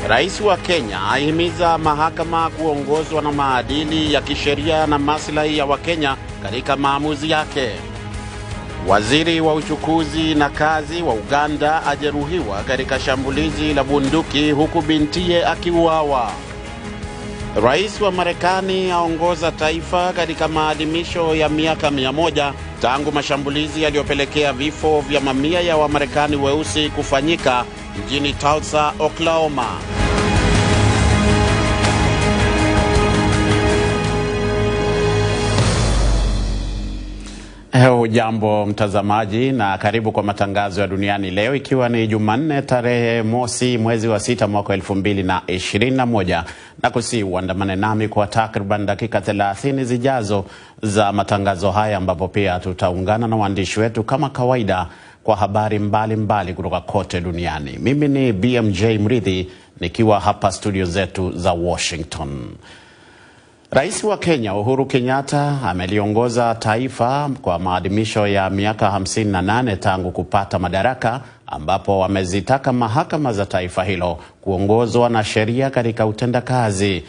Rais wa Kenya ahimiza mahakama kuongozwa na maadili ya kisheria na maslahi ya Wakenya katika maamuzi yake. Waziri wa uchukuzi na kazi wa Uganda ajeruhiwa katika shambulizi la bunduki huku bintiye akiuawa. Rais wa Marekani aongoza taifa katika maadhimisho ya miaka 100 tangu mashambulizi yaliyopelekea vifo vya mamia ya Wamarekani weusi kufanyika mjini Tulsa, Oklahoma. Hujambo mtazamaji na karibu kwa matangazo ya Duniani Leo, ikiwa ni Jumanne tarehe mosi mwezi wa 6 mwaka 2021, na uandamane nami kwa takriban dakika 30 zijazo za matangazo haya, ambapo pia tutaungana na waandishi wetu kama kawaida kwa habari mbalimbali kutoka kote duniani. Mimi ni BMJ Mridhi nikiwa hapa studio zetu za Washington. Rais wa Kenya Uhuru Kenyatta ameliongoza taifa kwa maadhimisho ya miaka 58 tangu kupata madaraka, ambapo wamezitaka mahakama za taifa hilo kuongozwa na sheria katika utendakazi.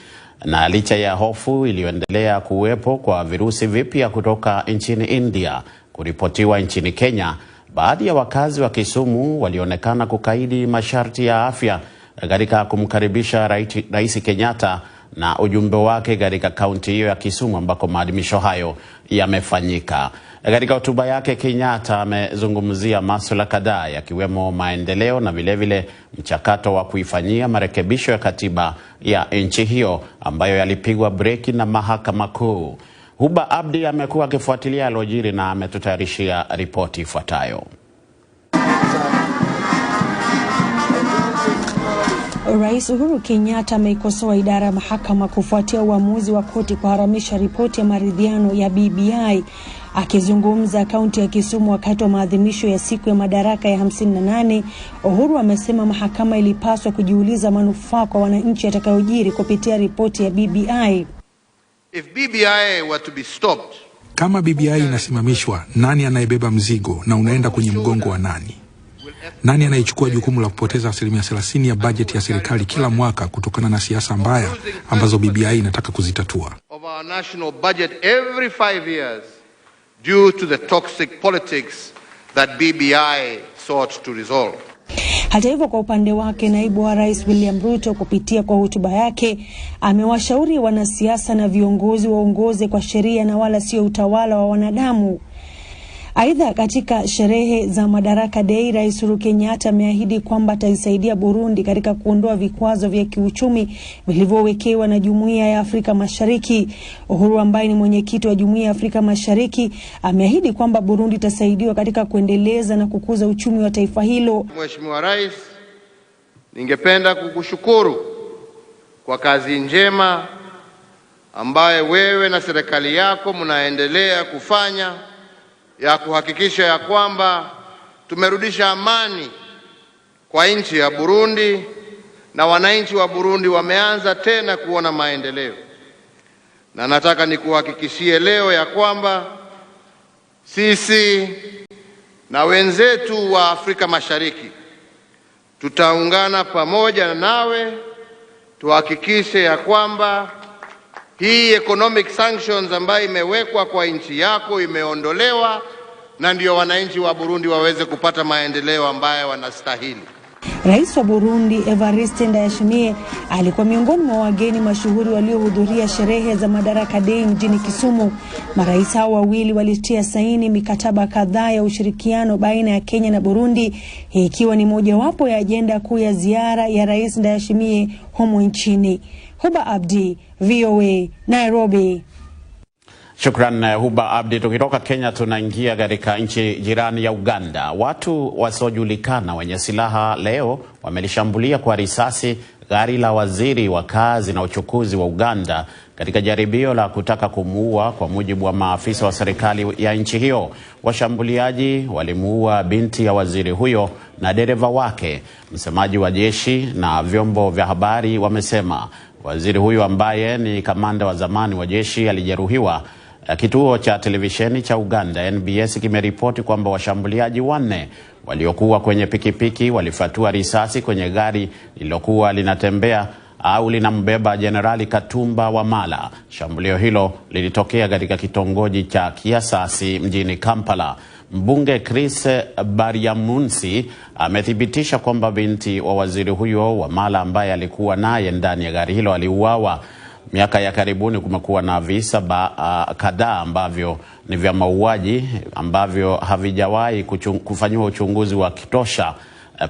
Na licha ya hofu iliyoendelea kuwepo kwa virusi vipya kutoka nchini India kuripotiwa nchini Kenya, baadhi ya wakazi wa Kisumu walionekana kukaidi masharti ya afya katika kumkaribisha Rais Kenyatta na ujumbe wake katika kaunti hiyo ya Kisumu ambako maadhimisho hayo yamefanyika. Katika hotuba yake, Kenyatta amezungumzia masuala kadhaa yakiwemo maendeleo na vile mchakato wa kuifanyia marekebisho ya katiba ya nchi hiyo ambayo yalipigwa breki na mahakama kuu. Huba Abdi amekuwa akifuatilia alojiri na ametutayarishia ripoti ifuatayo. Rais Uhuru Kenyatta ameikosoa idara ya mahakama kufuatia uamuzi wa koti kuharamisha ripoti ya maridhiano ya BBI. Akizungumza kaunti ya Kisumu wakati wa maadhimisho ya siku ya madaraka ya 58, Uhuru amesema mahakama ilipaswa kujiuliza manufaa kwa wananchi yatakayojiri kupitia ripoti ya BBI. If BBI were to be stopped, kama BBI inasimamishwa, nani anayebeba mzigo na unaenda kwenye mgongo wa nani? Nani anayechukua jukumu la kupoteza 30% ya bajeti ya serikali kila mwaka kutokana na siasa mbaya ambazo BBI inataka kuzitatua? Of our national budget every 5 years due to the toxic politics that BBI sought to resolve. Hata hivyo, kwa upande wake, naibu wa rais William Ruto kupitia kwa hotuba yake amewashauri wanasiasa na viongozi waongoze kwa sheria na wala sio utawala wa wanadamu. Aidha, katika sherehe za Madaraka Day, Rais Uhuru Kenyatta ameahidi kwamba ataisaidia Burundi katika kuondoa vikwazo vya kiuchumi vilivyowekewa na Jumuiya ya Afrika Mashariki. Uhuru, ambaye ni mwenyekiti wa Jumuiya ya Afrika Mashariki, ameahidi kwamba Burundi itasaidiwa katika kuendeleza na kukuza uchumi wa taifa hilo. Mheshimiwa Rais, ningependa kukushukuru kwa kazi njema ambayo wewe na serikali yako mnaendelea kufanya ya kuhakikisha ya kwamba tumerudisha amani kwa nchi ya Burundi na wananchi wa Burundi wameanza tena kuona maendeleo. Na nataka nikuhakikishie leo ya kwamba sisi na wenzetu wa Afrika Mashariki tutaungana pamoja nawe tuhakikishe ya kwamba hii economic sanctions ambayo imewekwa kwa nchi yako imeondolewa, na ndio wananchi wa Burundi waweze kupata maendeleo ambayo wanastahili. Rais wa Burundi Evariste Ndayishimiye alikuwa miongoni mwa wageni mashuhuri waliohudhuria sherehe za Madaraka Day mjini Kisumu. Marais hao wawili walitia saini mikataba kadhaa ya ushirikiano baina ya Kenya na Burundi, ikiwa ni mojawapo ya ajenda kuu ya ziara ya Rais Ndayishimiye humu nchini. Huba Abdi, VOA, Nairobi. Shukran Huba Abdi. Tukitoka Kenya tunaingia katika nchi jirani ya Uganda. Watu wasiojulikana wenye silaha leo wamelishambulia kwa risasi gari la waziri wa kazi na uchukuzi wa Uganda katika jaribio la kutaka kumuua, kwa mujibu wa maafisa wa serikali ya nchi hiyo. Washambuliaji walimuua binti ya waziri huyo na dereva wake. Msemaji wa jeshi na vyombo vya habari wamesema waziri huyo, ambaye ni kamanda wa zamani wa jeshi, alijeruhiwa Kituo cha televisheni cha Uganda NBS kimeripoti kwamba washambuliaji 4 waliokuwa kwenye pikipiki walifatua risasi kwenye gari lililokuwa linatembea au linambeba Jenerali Katumba Wamala. Shambulio hilo lilitokea katika kitongoji cha Kiasasi mjini Kampala. Mbunge Chris Baryamunsi amethibitisha kwamba binti wa waziri huyo Wamala ambaye alikuwa naye ndani ya gari hilo aliuawa. Miaka ya karibuni kumekuwa na visa kadhaa ambavyo ni vya mauaji ambavyo havijawahi kufanywa uchunguzi wa kitosha,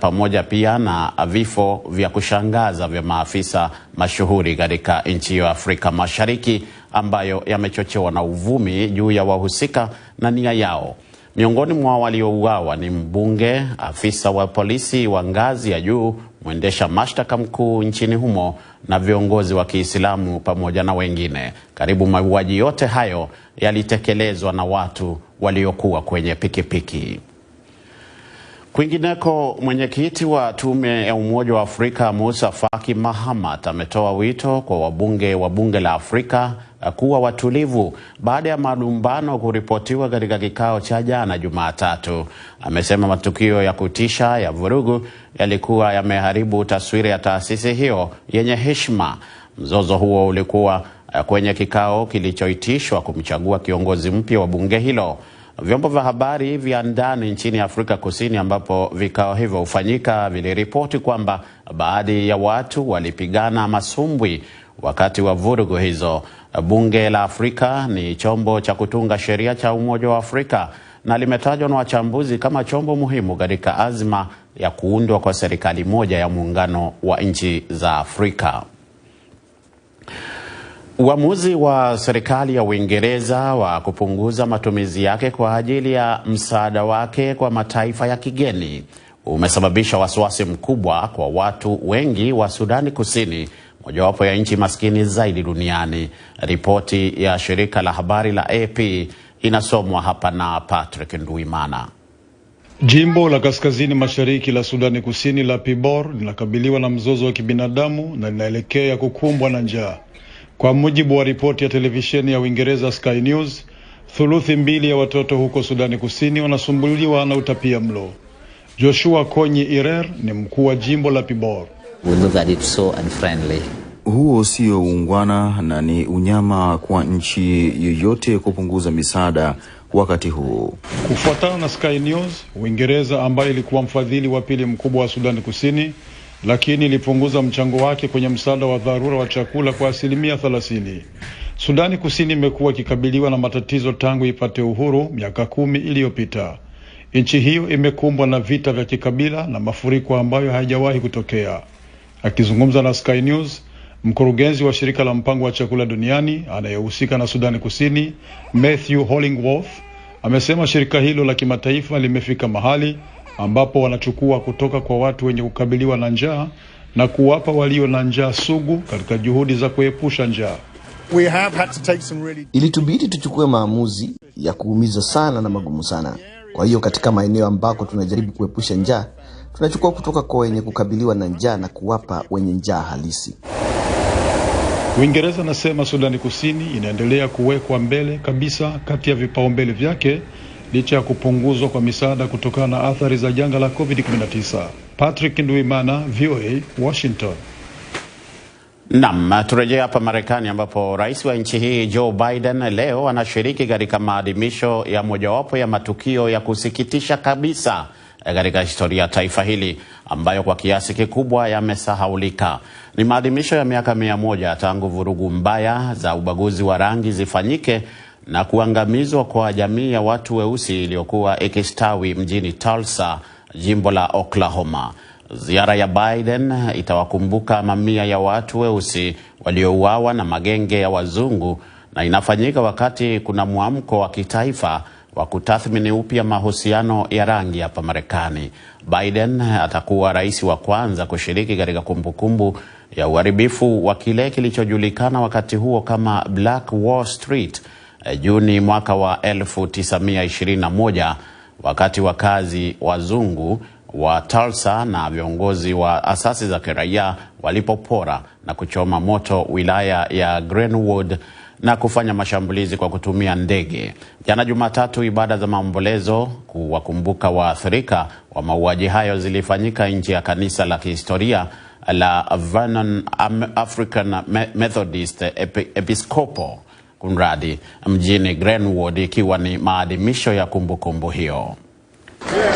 pamoja pia na vifo vya kushangaza vya maafisa mashuhuri katika nchi ya Afrika Mashariki ambayo yamechochewa na uvumi juu ya wahusika na nia yao. Miongoni mwa waliouawa ni mbunge, afisa wa polisi wa ngazi ya juu, mwendesha mashtaka mkuu nchini humo na viongozi wa Kiislamu pamoja na wengine. Karibu mauaji yote hayo yalitekelezwa na watu waliokuwa kwenye pikipiki. Kwingineko, mwenyekiti wa tume ya Umoja wa Afrika Musa Faki Mahamat ametoa wito kwa wabunge wa bunge la Afrika kuwa watulivu baada ya malumbano kuripotiwa katika kikao cha jana Jumatatu. Amesema matukio ya kutisha ya vurugu yalikuwa yameharibu taswira ya taasisi hiyo yenye heshima. Mzozo huo ulikuwa kwenye kikao kilichoitishwa kumchagua kiongozi mpya wa bunge hilo. Vyombo vya habari vya ndani nchini Afrika Kusini ambapo vikao hivyo hufanyika viliripoti kwamba baadhi ya watu walipigana masumbwi wakati wa vurugu hizo. Bunge la Afrika ni chombo cha kutunga sheria cha Umoja wa Afrika na limetajwa na wachambuzi kama chombo muhimu katika azma ya kuundwa kwa serikali moja ya muungano wa nchi za Afrika. Uamuzi wa serikali ya Uingereza wa kupunguza matumizi yake kwa ajili ya msaada wake kwa mataifa ya kigeni umesababisha wasiwasi mkubwa kwa watu wengi wa Sudani Kusini, mojawapo ya nchi maskini zaidi duniani. Ripoti ya shirika la habari la AP inasomwa hapa na Patrick Nduimana. Jimbo la kaskazini mashariki la Sudani Kusini la Pibor linakabiliwa na mzozo wa kibinadamu na linaelekea kukumbwa na njaa. Kwa mujibu wa ripoti ya televisheni ya Uingereza Sky News, thuluthi 2 ya watoto huko Sudani Kusini wanasumbuliwa na utapia mlo. Joshua Konyi Irer ni mkuu wa jimbo la Pibor. We look at it so unfriendly. Huo sio uungwana na ni unyama kwa nchi yoyote kupunguza misaada wakati huu. Kufuatana na Sky News, Uingereza ambayo ilikuwa mfadhili wa pili mkubwa wa Sudani Kusini, lakini ilipunguza mchango wake kwenye msaada wa dharura wa chakula kwa 30%. Sudani Kusini imekuwa ikikabiliwa na matatizo tangu ipate uhuru miaka 10 iliyopita. Nchi hiyo imekumbwa na vita vya kikabila na mafuriko ambayo hayajawahi kutokea. Akizungumza na Sky News, mkurugenzi wa shirika la mpango wa chakula duniani anayehusika na Sudani Kusini, Matthew Hollingworth, amesema shirika hilo la kimataifa limefika mahali ambapo wanachukua kutoka kwa watu wenye kukabiliwa na njaa na kuwapa walio na njaa sugu katika juhudi za kuepusha njaa. Ilitubidi tuchukue maamuzi ya kuumiza sana na magumu sana. Kwa hiyo katika maeneo ambako tunajaribu kuepusha njaa, tunachukua kutoka kwa wenye kukabiliwa na njaa na kuwapa wenye njaa halisi. Uingereza nasema Sudani Kusini inaendelea kuwekwa mbele kabisa kati ya vipaumbele vyake licha ya kupunguzwa kwa misaada kutokana na athari za janga la COVID-19. Patrick Nduimana, VOA, Washington. Naam, turejea hapa Marekani ambapo rais wa nchi hii Joe Biden leo anashiriki katika maadhimisho ya mojawapo ya matukio ya kusikitisha kabisa katika historia ya taifa hili ambayo kwa kiasi kikubwa yamesahaulika. Ni maadhimisho ya miaka 100 tangu vurugu mbaya za ubaguzi wa rangi zifanyike na kuangamizwa kwa jamii ya watu weusi iliyokuwa ikistawi mjini Tulsa, jimbo la Oklahoma. Ziara ya Biden itawakumbuka mamia ya watu weusi waliouawa na magenge ya wazungu na inafanyika wakati kuna mwamko wa kitaifa wa kutathmini upya mahusiano ya rangi hapa Marekani. Biden atakuwa rais wa kwanza kushiriki katika kumbukumbu ya uharibifu wa kile kilichojulikana wakati huo kama Black Wall Street, Juni mwaka wa 1921, wakati wakazi wazungu wa Tulsa na viongozi wa asasi za kiraia walipopora na kuchoma moto wilaya ya Greenwood na kufanya mashambulizi kwa kutumia ndege. Jana Jumatatu, ibada za maombolezo kuwakumbuka waathirika wa mauaji hayo zilifanyika nje ya kanisa la kihistoria la Vernon African Methodist Episcopal mjini Greenwood, ikiwa ni maadhimisho ya kumbukumbu hiyo.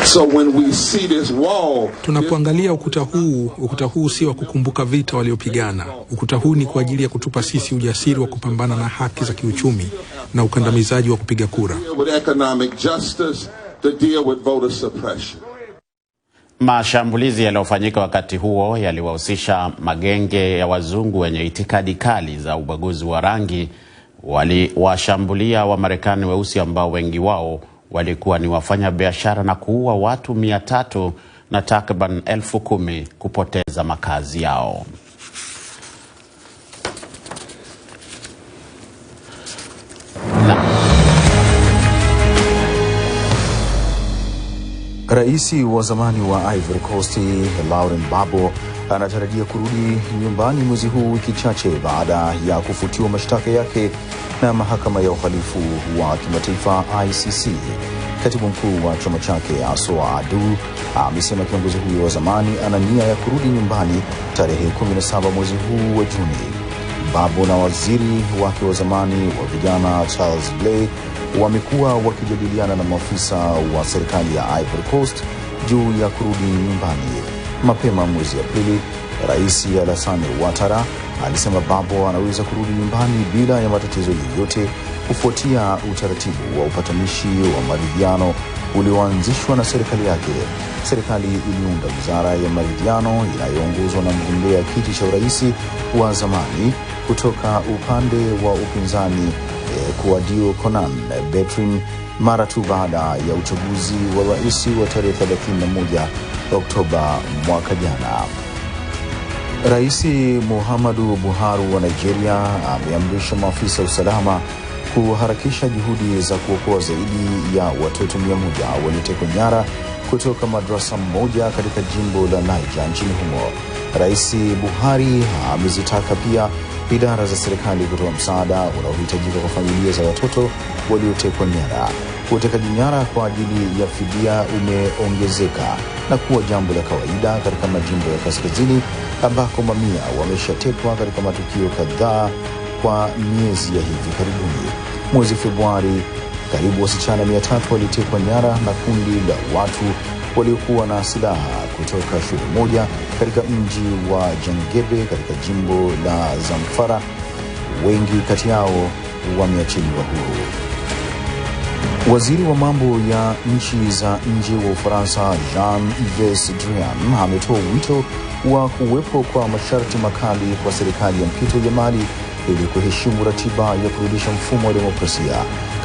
So when we see this wall, tunapoangalia ukuta huu si wa kukumbuka vita waliopigana. Ukuta huu ni kwa ajili ya kutupa sisi ujasiri wa kupambana na haki za kiuchumi na ukandamizaji wa kupiga kura. Mashambulizi yaliyofanyika wakati huo yaliwahusisha magenge ya wazungu wenye itikadi kali za ubaguzi wa rangi. Waliwashambulia Wamarekani weusi ambao wengi wao walikuwa ni wafanya biashara na kuua watu 300 na takriban 10,000 kupoteza makazi yao. Rais wa zamani wa Ivory Coast Laurent Gbagbo anatarajia kurudi nyumbani mwezi huu, wiki chache baada ya kufutiwa mashtaka yake na mahakama ya uhalifu wa kimataifa ICC. Katibu mkuu wa chama chake Asoa Adu amesema kiongozi huyo wa zamani ana nia ya kurudi nyumbani tarehe 17 mwezi huu wa Juni. Gbagbo na waziri wake wa zamani wa vijana Charles Blay wamekuwa wakijadiliana na maafisa wa serikali ya Ivory Coast juu ya kurudi nyumbani. Mapema mwezi Aprili, Rais Alassane Ouattara alisema Gbagbo anaweza kurudi nyumbani bila ya matatizo yoyote kufuatia utaratibu wa upatanishi wa maridhiano ulioanzishwa na serikali yake. Serikali iliunda wizara ya maridhiano inayoongozwa na mgombea kiti cha urais wa zamani kutoka upande wa upinzani Kouadio Konan Bertrand mara tu baada ya uchaguzi wa rais wa tarehe 31 Oktoba mwaka jana. Rais Muhammadu Buhari wa Nigeria ameamrisha maafisa usalama kuharakisha juhudi za kuokoa zaidi ya watoto 100 waliotekwa nyara kutoka madrasa moja katika jimbo la Niger nchini humo. Rais Buhari amezitaka pia idara za serikali kutoa msaada unaohitajika kwa familia za watoto waliotekwa nyara. Utekaji nyara kwa ajili ya fidia umeongezeka na kuwa jambo la kawaida katika majimbo ya kaskazini ambako mamia wameshatekwa katika matukio kadhaa kwa miezi ya hivi karibuni. Mwezi Februari, karibu wasichana 300 walitekwa nyara na kundi la watu waliokuwa na silaha kutoka shule moja katika mji wa Jangebe katika jimbo la Zamfara. Wengi kati yao wameachiliwa huru. Waziri wa mambo ya nchi za nje wa Ufaransa Jean-Yves Le Drian ametoa wito wa kuwepo kwa masharti makali kwa serikali ya mpito ya Mali ili kuheshimu ratiba ya kurudisha mfumo wa demokrasia.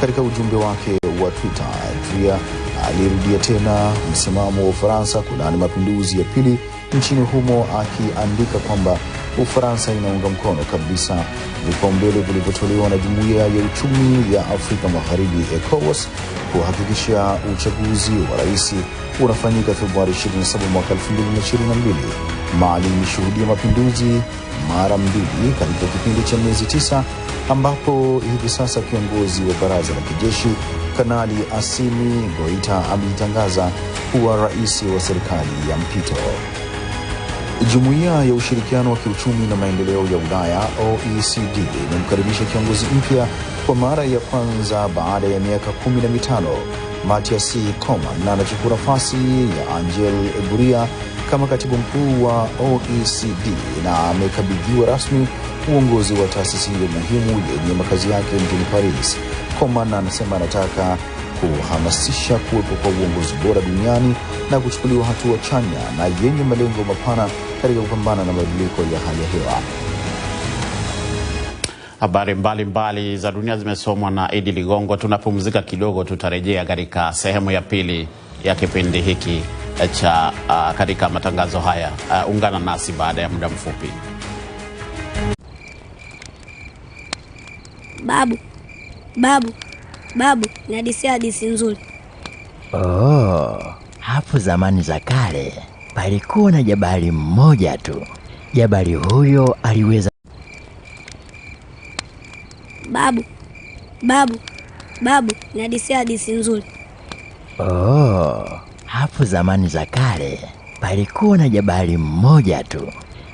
Katika ujumbe wake wa Twitter, Drian alirudia tena msimamo wa Ufaransa kulaani mapinduzi ya pili nchini humo, akiandika kwamba Ufaransa inaunga mkono kabisa vipaumbele vilivyotolewa na Jumuiya ya Uchumi ya Afrika Mashariki ECOWAS kuhakikisha uchaguzi wa rais unafanyika Februari 27 mwaka 2022. Mali imeshuhudia mapinduzi mara 2 katika kipindi cha miezi 9, ambapo hivi sasa kiongozi wa baraza la kijeshi Kanali Assimi Goita amejitangaza kuwa rais wa serikali ya mpito. Jumuiya ya ushirikiano wa kiuchumi na maendeleo ya Ulaya OECD imemkaribisha kiongozi mpya kwa mara ya kwanza baada ya miaka 15. Mathias Coman anachukua nafasi ya Angel Gurria kama katibu mkuu wa OECD na amekabidhiwa rasmi uongozi wa taasisi hiyo muhimu yenye makazi yake mjini Paris. Coman anasema anataka kuhamasisha kuwepo kwa uongozi bora duniani na kuchukuliwa hatua chanya na yenye malengo mapana katika kupambana na mabadiliko ya hali ya hewa. Habari mbalimbali za dunia zimesomwa na Idi Ligongo. Tunapumzika kidogo, tutarejea katika sehemu ya pili ya kipindi hiki cha katika matangazo haya. Ungana nasi baada ya muda mfupi. Babu, ni hadithi nzuri. Hapo zamani za kale palikuwa na jabali mmoja tu. Jabali huyo aliweza Babu, nadisia hadisi nzuri. Hapo zamani za kale palikuwa na jabali mmoja tu.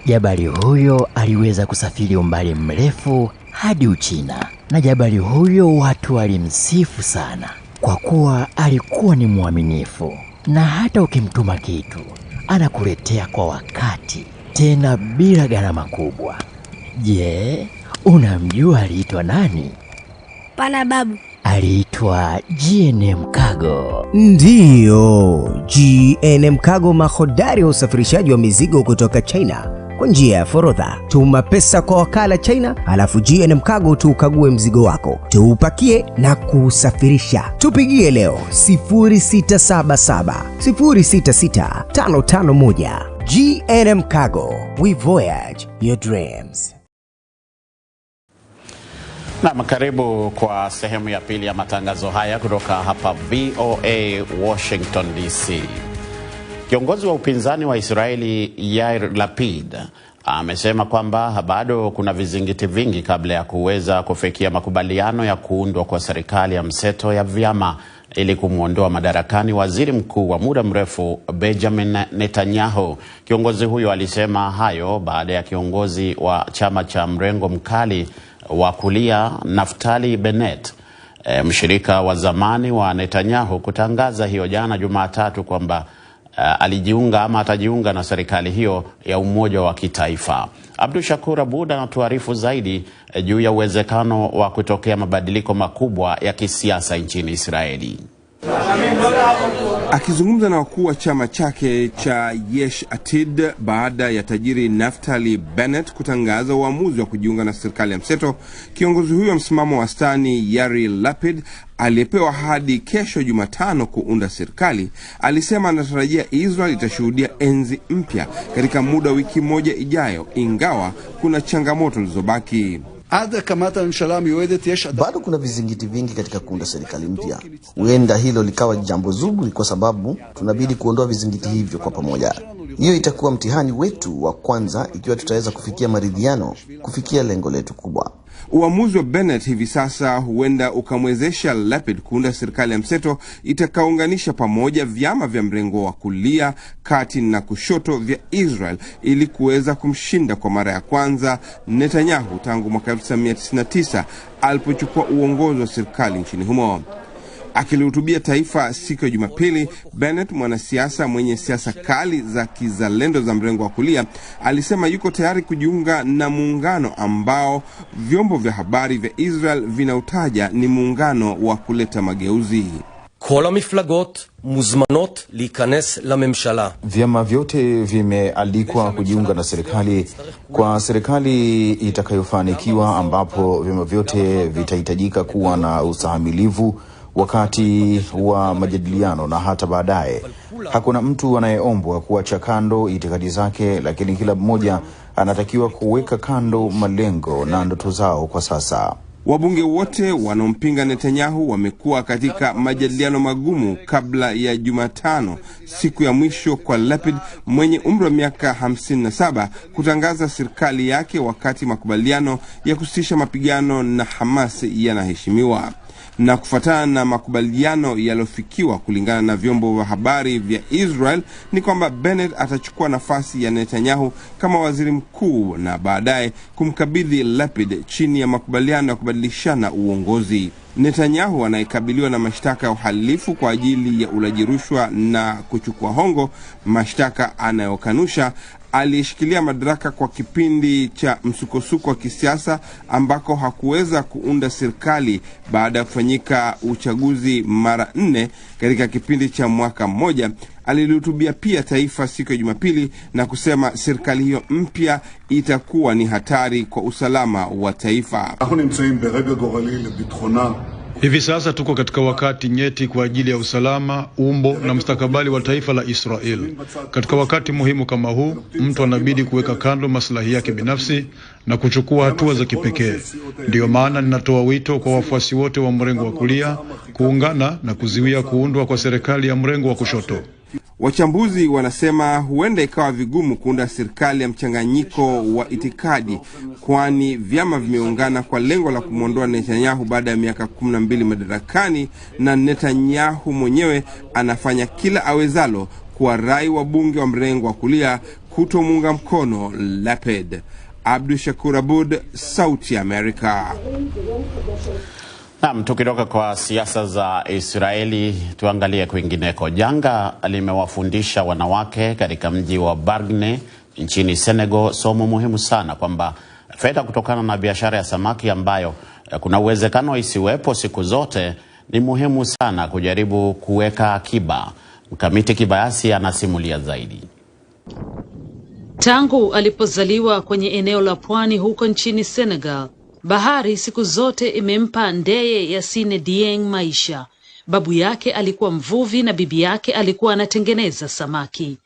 Jabali huyo aliweza kusafiri umbali mrefu hadi Uchina, na jabali huyo watu walimsifu sana kwa kuwa alikuwa ni mwaminifu, na hata ukimtuma kitu anakuletea kwa wakati, tena bila gharama kubwa. Je, unamjua aliitwa nani? Pana babu. Aliitwa JNM Cargo. Ndiyo, JNM Cargo, mahodari wa usafirishaji wa mizigo kutoka China kwa njia ya forodha. Tuma pesa kwa wakala China, halafu JNM Cargo tukague mzigo wako, tuupakie na kusafirisha. Tupigie leo 0677 066 551. JNM Cargo, we voyage your dreams. Na karibu kwa sehemu ya pili ya matangazo haya kutoka hapa VOA Washington DC. Kiongozi wa upinzani wa Israeli Yair Lapid amesema kwamba bado kuna vizingiti vingi kabla ya kuweza kufikia makubaliano ya kuundwa kwa serikali ya mseto ya vyama ili kumuondoa madarakani waziri mkuu wa muda mrefu Benjamin Netanyahu. Kiongozi huyo alisema hayo baada ya kiongozi wa chama cha mrengo mkali wa kulia Naftali Bennett, mshirika wa zamani wa Netanyahu, kutangaza hiyo jana Jumatatu kwamba atajiunga na serikali hiyo ya umoja wa kitaifa. Abdul Shakur Abud anatuarifu zaidi juu ya uwezekano wa kutokea mabadiliko makubwa ya kisiasa nchini Israeli. Akizungumza na wakuu wa chama chake cha Yesh Atid baada ya tajiri Naftali Bennett kutangaza uamuzi wa kujiunga na serikali ya mseto, kiongozi huyo wa msimamo wastani Yair Lapid aliyepewa hadi kesho Jumatano kuunda serikali, alisema anatarajia Israel itashuhudia enzi mpya katika muda wiki moja ijayo, ingawa kuna changamoto zilizobaki. Bado kuna vizingiti vingi katika kuunda serikali mpya. Huenda hilo likawa jambo zuri kwa sababu tunabidi kuondoa vizingiti hivyo kwa pamoja. Hiyo itakuwa mtihani wetu wa kwanza ikiwa tutaweza kufikia maridhiano, kufikia lengo letu kubwa. Uamuzi wa Bennett hivi sasa huenda ukamwezesha Lapid kuunda serikali ya mseto itakaounganisha pamoja vyama vya mrengo wa kulia, kati na kushoto vya Israel ili kuweza kumshinda kwa mara ya kwanza Netanyahu tangu mwaka 1999 alipochukua uongozi wa serikali nchini humo. Akilihutubia taifa siku ya Jumapili, Bennett, mwanasiasa mwenye siasa kali za kizalendo za mrengo wa kulia, alisema yuko tayari kujiunga na muungano ambao vyombo vya habari vya Israel vinautaja ni muungano wa kuleta mageuzi. Kol hamiflagot muzmanot likanes lamemshala. Vyama vyote vimealikwa kujiunga na serikali kwa serikali itakayofanikiwa, ambapo vyama vyote vitahitajika kuwa na ustahimilivu wakati wa majadiliano na hata baadaye. Hakuna mtu anayeombwa kuacha kando itikadi zake, lakini kila mmoja anatakiwa kuweka kando malengo na ndoto zao kwa sasa. Wabunge wote wanaompinga Netanyahu wamekuwa katika majadiliano magumu kabla ya Jumatano, siku ya mwisho kwa Lapid mwenye umri wa miaka 57 kutangaza serikali yake, wakati makubaliano ya kusitisha mapigano na Hamas yanaheshimiwa. Na kufuatana na makubaliano yaliyofikiwa kulingana na vyombo vya habari vya Israel ni kwamba Bennett atachukua nafasi ya Netanyahu kama waziri mkuu na baadaye kumkabidhi Lapid chini ya makubaliano ya kubadilishana uongozi. Netanyahu anayekabiliwa na mashtaka ya uhalifu kwa ajili ya ulaji rushwa na kuchukua hongo, mashtaka anayokanusha, alishikilia madaraka kwa kipindi cha msukosuko wa kisiasa ambako hakuweza kuunda serikali baada ya kufanyika uchaguzi mara 4 katika kipindi cha mwaka mmoja. Alilihutubia pia taifa siku ya Jumapili na kusema serikali hiyo mpya itakuwa ni hatari kwa usalama wa taifa. Hivi sasa tuko katika wakati nyeti kwa ajili ya usalama, umbo na mustakabali wa taifa la Israel. Katika wakati muhimu kama huu, mtu anabidi kuweka kando maslahi yake binafsi na kuchukua hatua za kipekee. Ndio maana ninatoa wito kwa wafuasi wote wa mrengo wa kulia kuungana na kuziwia kuundwa kwa serikali ya mrengo wa kushoto. Wachambuzi wanasema huenda ikawa vigumu kuunda serikali ya mchanganyiko wa itikadi, kwani vyama vimeungana kwa lengo la kumwondoa Netanyahu baada ya miaka 12 madarakani, na Netanyahu mwenyewe anafanya kila awezalo kuwarai wabunge wa mrengo wa kulia kutomuunga mkono Lapid. Abdul Shakur Abud, Sauti ya Amerika. Naam, tukitoka kwa siasa za Israeli tuangalie kwingineko. Janga limewafundisha wanawake katika mji wa Burudani nchini Senegal somo muhimu sana, kwamba fedha kutokana na biashara ya samaki ambayo kuna uwezekano isiwepo siku zote, ni muhimu sana kujaribu kuweka akiba. Mkamiti Kibayasi anasimulia zaidi. Tangu alipozaliwa kwenye eneo la pwani huko nchini Senegal, bahari siku zote imempa Ndeye Yasine Dieng maisha. Babu yake alikuwa mvuvi na bibi yake alikuwa anatengeneza samaki.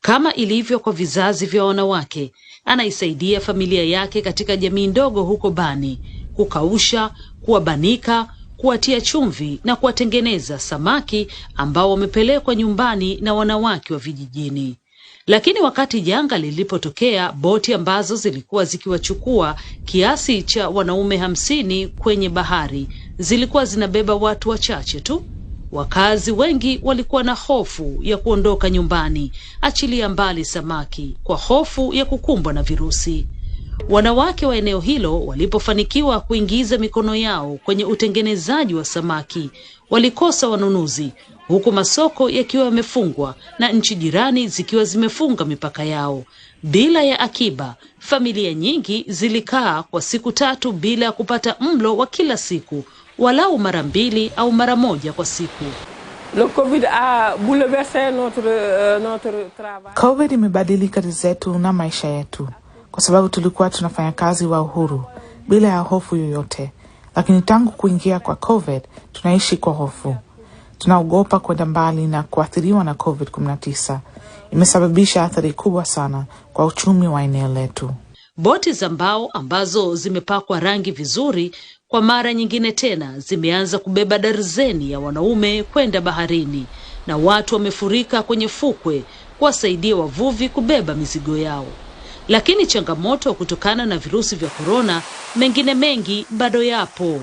Kama ilivyo kwa vizazi vya wanawake, anaisaidia familia yake katika jamii ndogo huko Bani, kukausha, kuwabanika, kuwatia chumvi na kuwatengeneza samaki ambao wamepelekwa nyumbani na wanawake wa vijijini. Lakini wakati janga lilipotokea, boti ambazo zilikuwa zikiwachukua kiasi cha wanaume 50 kwenye bahari zilikuwa zinabeba watu wachache tu. Wakazi wengi walikuwa na hofu ya kuondoka nyumbani, achilia mbali samaki, kwa hofu ya kukumbwa na virusi. Wanawake wa eneo hilo walipofanikiwa kuingiza mikono yao kwenye utengenezaji wa samaki, walikosa wanunuzi, huku masoko yakiwa yamefungwa na nchi jirani zikiwa zimefunga mipaka yao. Bila ya akiba, familia nyingi zilikaa kwa siku 3 bila kupata mlo wa kila siku, walau mara 2 au mara 1 kwa siku. COVID imebadili kazi zetu na maisha yetu, kwa sababu tulikuwa tunafanya kazi wa uhuru bila ya hofu yoyote. Lakini tangu kuingia kwa COVID, tunaishi kwa hofu. Tunaogopa kwenda mbali na kuathiriwa na COVID-19. Imesababisha athari kubwa sana kwa uchumi wa eneo letu. Boti za mbao ambazo zimepakwa rangi vizuri kwa mara nyingine tena zimeanza kubeba darzeni ya wanaume kwenda baharini, na watu wamefurika kwenye fukwe kuwasaidia wavuvi kubeba mizigo yao. Lakini changamoto kutokana na virusi vya korona mengi bado yapo.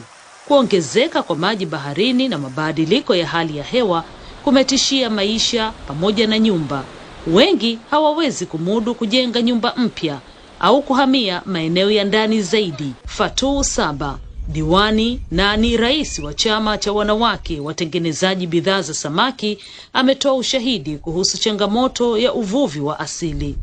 Kuongezeka kwa maji baharini na mabadiliko ya hali ya hewa kumetishia maisha pamoja na nyumba. Wengi hawawezi kumudu kujenga nyumba mpya au kuhamia maeneo ya ndani zaidi. Fatou Saba, diwani na ni rais wa chama cha wanawake watengenezaji bidhaa za samaki, ametoa ushahidi kuhusu changamoto ya uvuvi wa asili.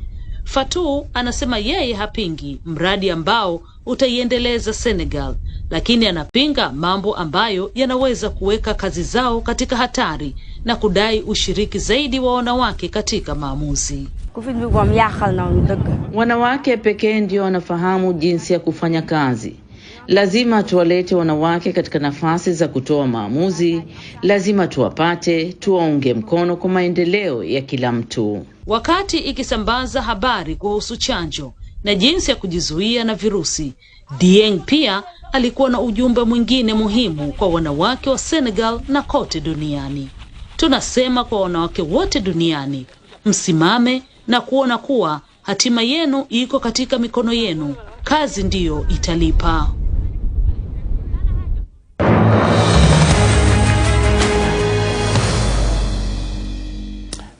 Fatou anasema yeye hapingi mradi ambao utaiendeleza Senegal, lakini anapinga mambo ambayo yanaweza kuweka kazi zao katika hatari na kudai ushiriki zaidi wa wanawake katika maamuzi. Wanawake pekee ndio wanafahamu jinsi ya kufanya kazi. Lazima tuwalete wanawake katika nafasi za kutoa maamuzi. Lazima tuwapate, tuwaunge mkono kwa maendeleo ya kila mtu. Wakati ikisambaza habari kuhusu chanjo na jinsi ya kujizuia na virusi, Dieng pia alikuwa na ujumbe mwingine muhimu kwa wanawake wa Senegal na kote duniani. Tunasema kwa wanawake wote duniani, msimame na kuona kuwa hatima yenu iko katika mikono yenu. Kazi ndiyo italipa.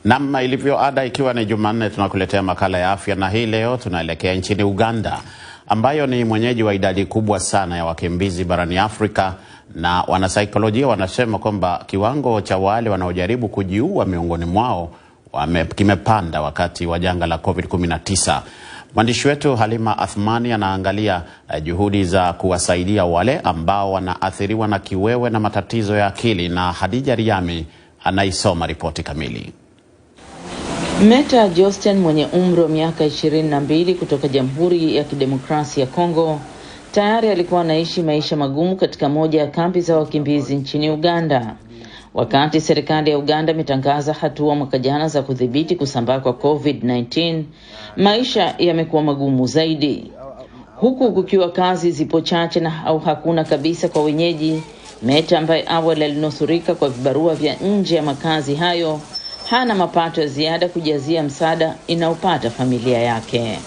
Namna ilivyo ada, ikiwa ni Jumanne, tunakuletea makala ya afya, na hii leo tunaelekea nchini Uganda, ambayo ni mwenyeji wa idadi kubwa sana ya wakimbizi barani Afrika, na wanasaikolojia wanasema kwamba kiwango cha wale wanaojaribu kujiua miongoni mwao kimepanda wakati wa janga la COVID-19. Mwandishi wetu Halima Athmani anaangalia juhudi za kuwasaidia wale ambao wanaathiriwa na kiwewe na matatizo ya akili, na Hadija Riami anaisoma ripoti kamili. Meta Justin mwenye umri wa miaka 22 kutoka Jamhuri ya Kidemokrasia ya Kongo tayari alikuwa anaishi maisha magumu katika moja ya kambi za wakimbizi nchini Uganda. Wakati serikali ya Uganda imetangaza hatua mwaka jana za kudhibiti kusambaa kwa COVID-19, maisha yamekuwa magumu zaidi. Huku kukiwa kazi zipo chache na au hakuna kabisa kwa wenyeji, Meta ambaye awali alinusurika kwa vibarua vya nje ya makazi hayo hana mapato ya ziada kujazia msaada inaopata familia yake.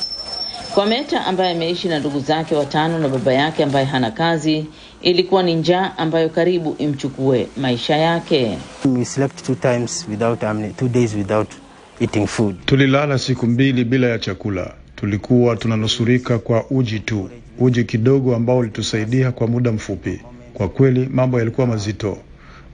Kwa Meta ambaye ameishi na ndugu zake 5 na baba yake ambaye hana kazi, ilikuwa ni njaa ambayo karibu imchukue maisha yake. We slept 2 times without 2 days without eating food. Tulilala siku 2 bila ya chakula. Tulikuwa tunanusurika kwa uji tu. Uji kidogo ambao ulitusaidia kwa muda mfupi. Kwa kweli mambo yalikuwa mazito.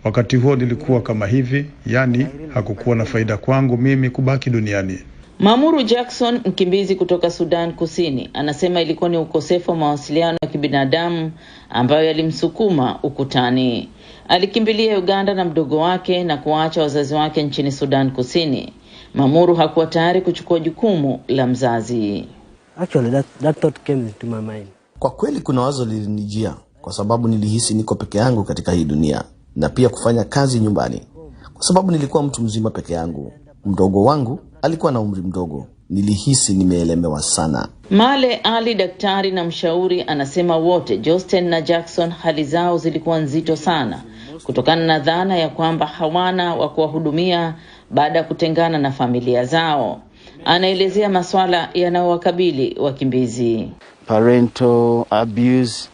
Wakati huo nilikuwa kama hivi, yani hakukuwa na faida kwangu mimi kubaki duniani. Mamuru Jackson, mkimbizi kutoka Sudan Kusini, anasema ilikuwa ni ukosefu wa mawasiliano ya kibinadamu ambayo yalimsukuma ukutani. Alikimbilia Uganda na mdogo wake na kuacha wazazi wake nchini Sudan Kusini. Mamuru hakuwa tayari kuchukua jukumu la mzazi. Actually that thought came to my mind. Kwa kweli kuna wazo lilinijia kwa sababu nilihisi niko peke yangu katika hii dunia, na pia kufanya kazi nyumbani kwa sababu nilikuwa mtu mzima peke yangu. Mdogo wangu alikuwa na umri mdogo. Nilihisi nimeelemewa sana. Male Ali, daktari na mshauri, anasema wote Justin na Jackson hali zao zilikuwa nzito sana kutokana na dhana ya kwamba hawana wa kuwahudumia baada ya kutengana na familia zao. Anaelezea masuala yanayowakabili wakimbizi. Parental abuse,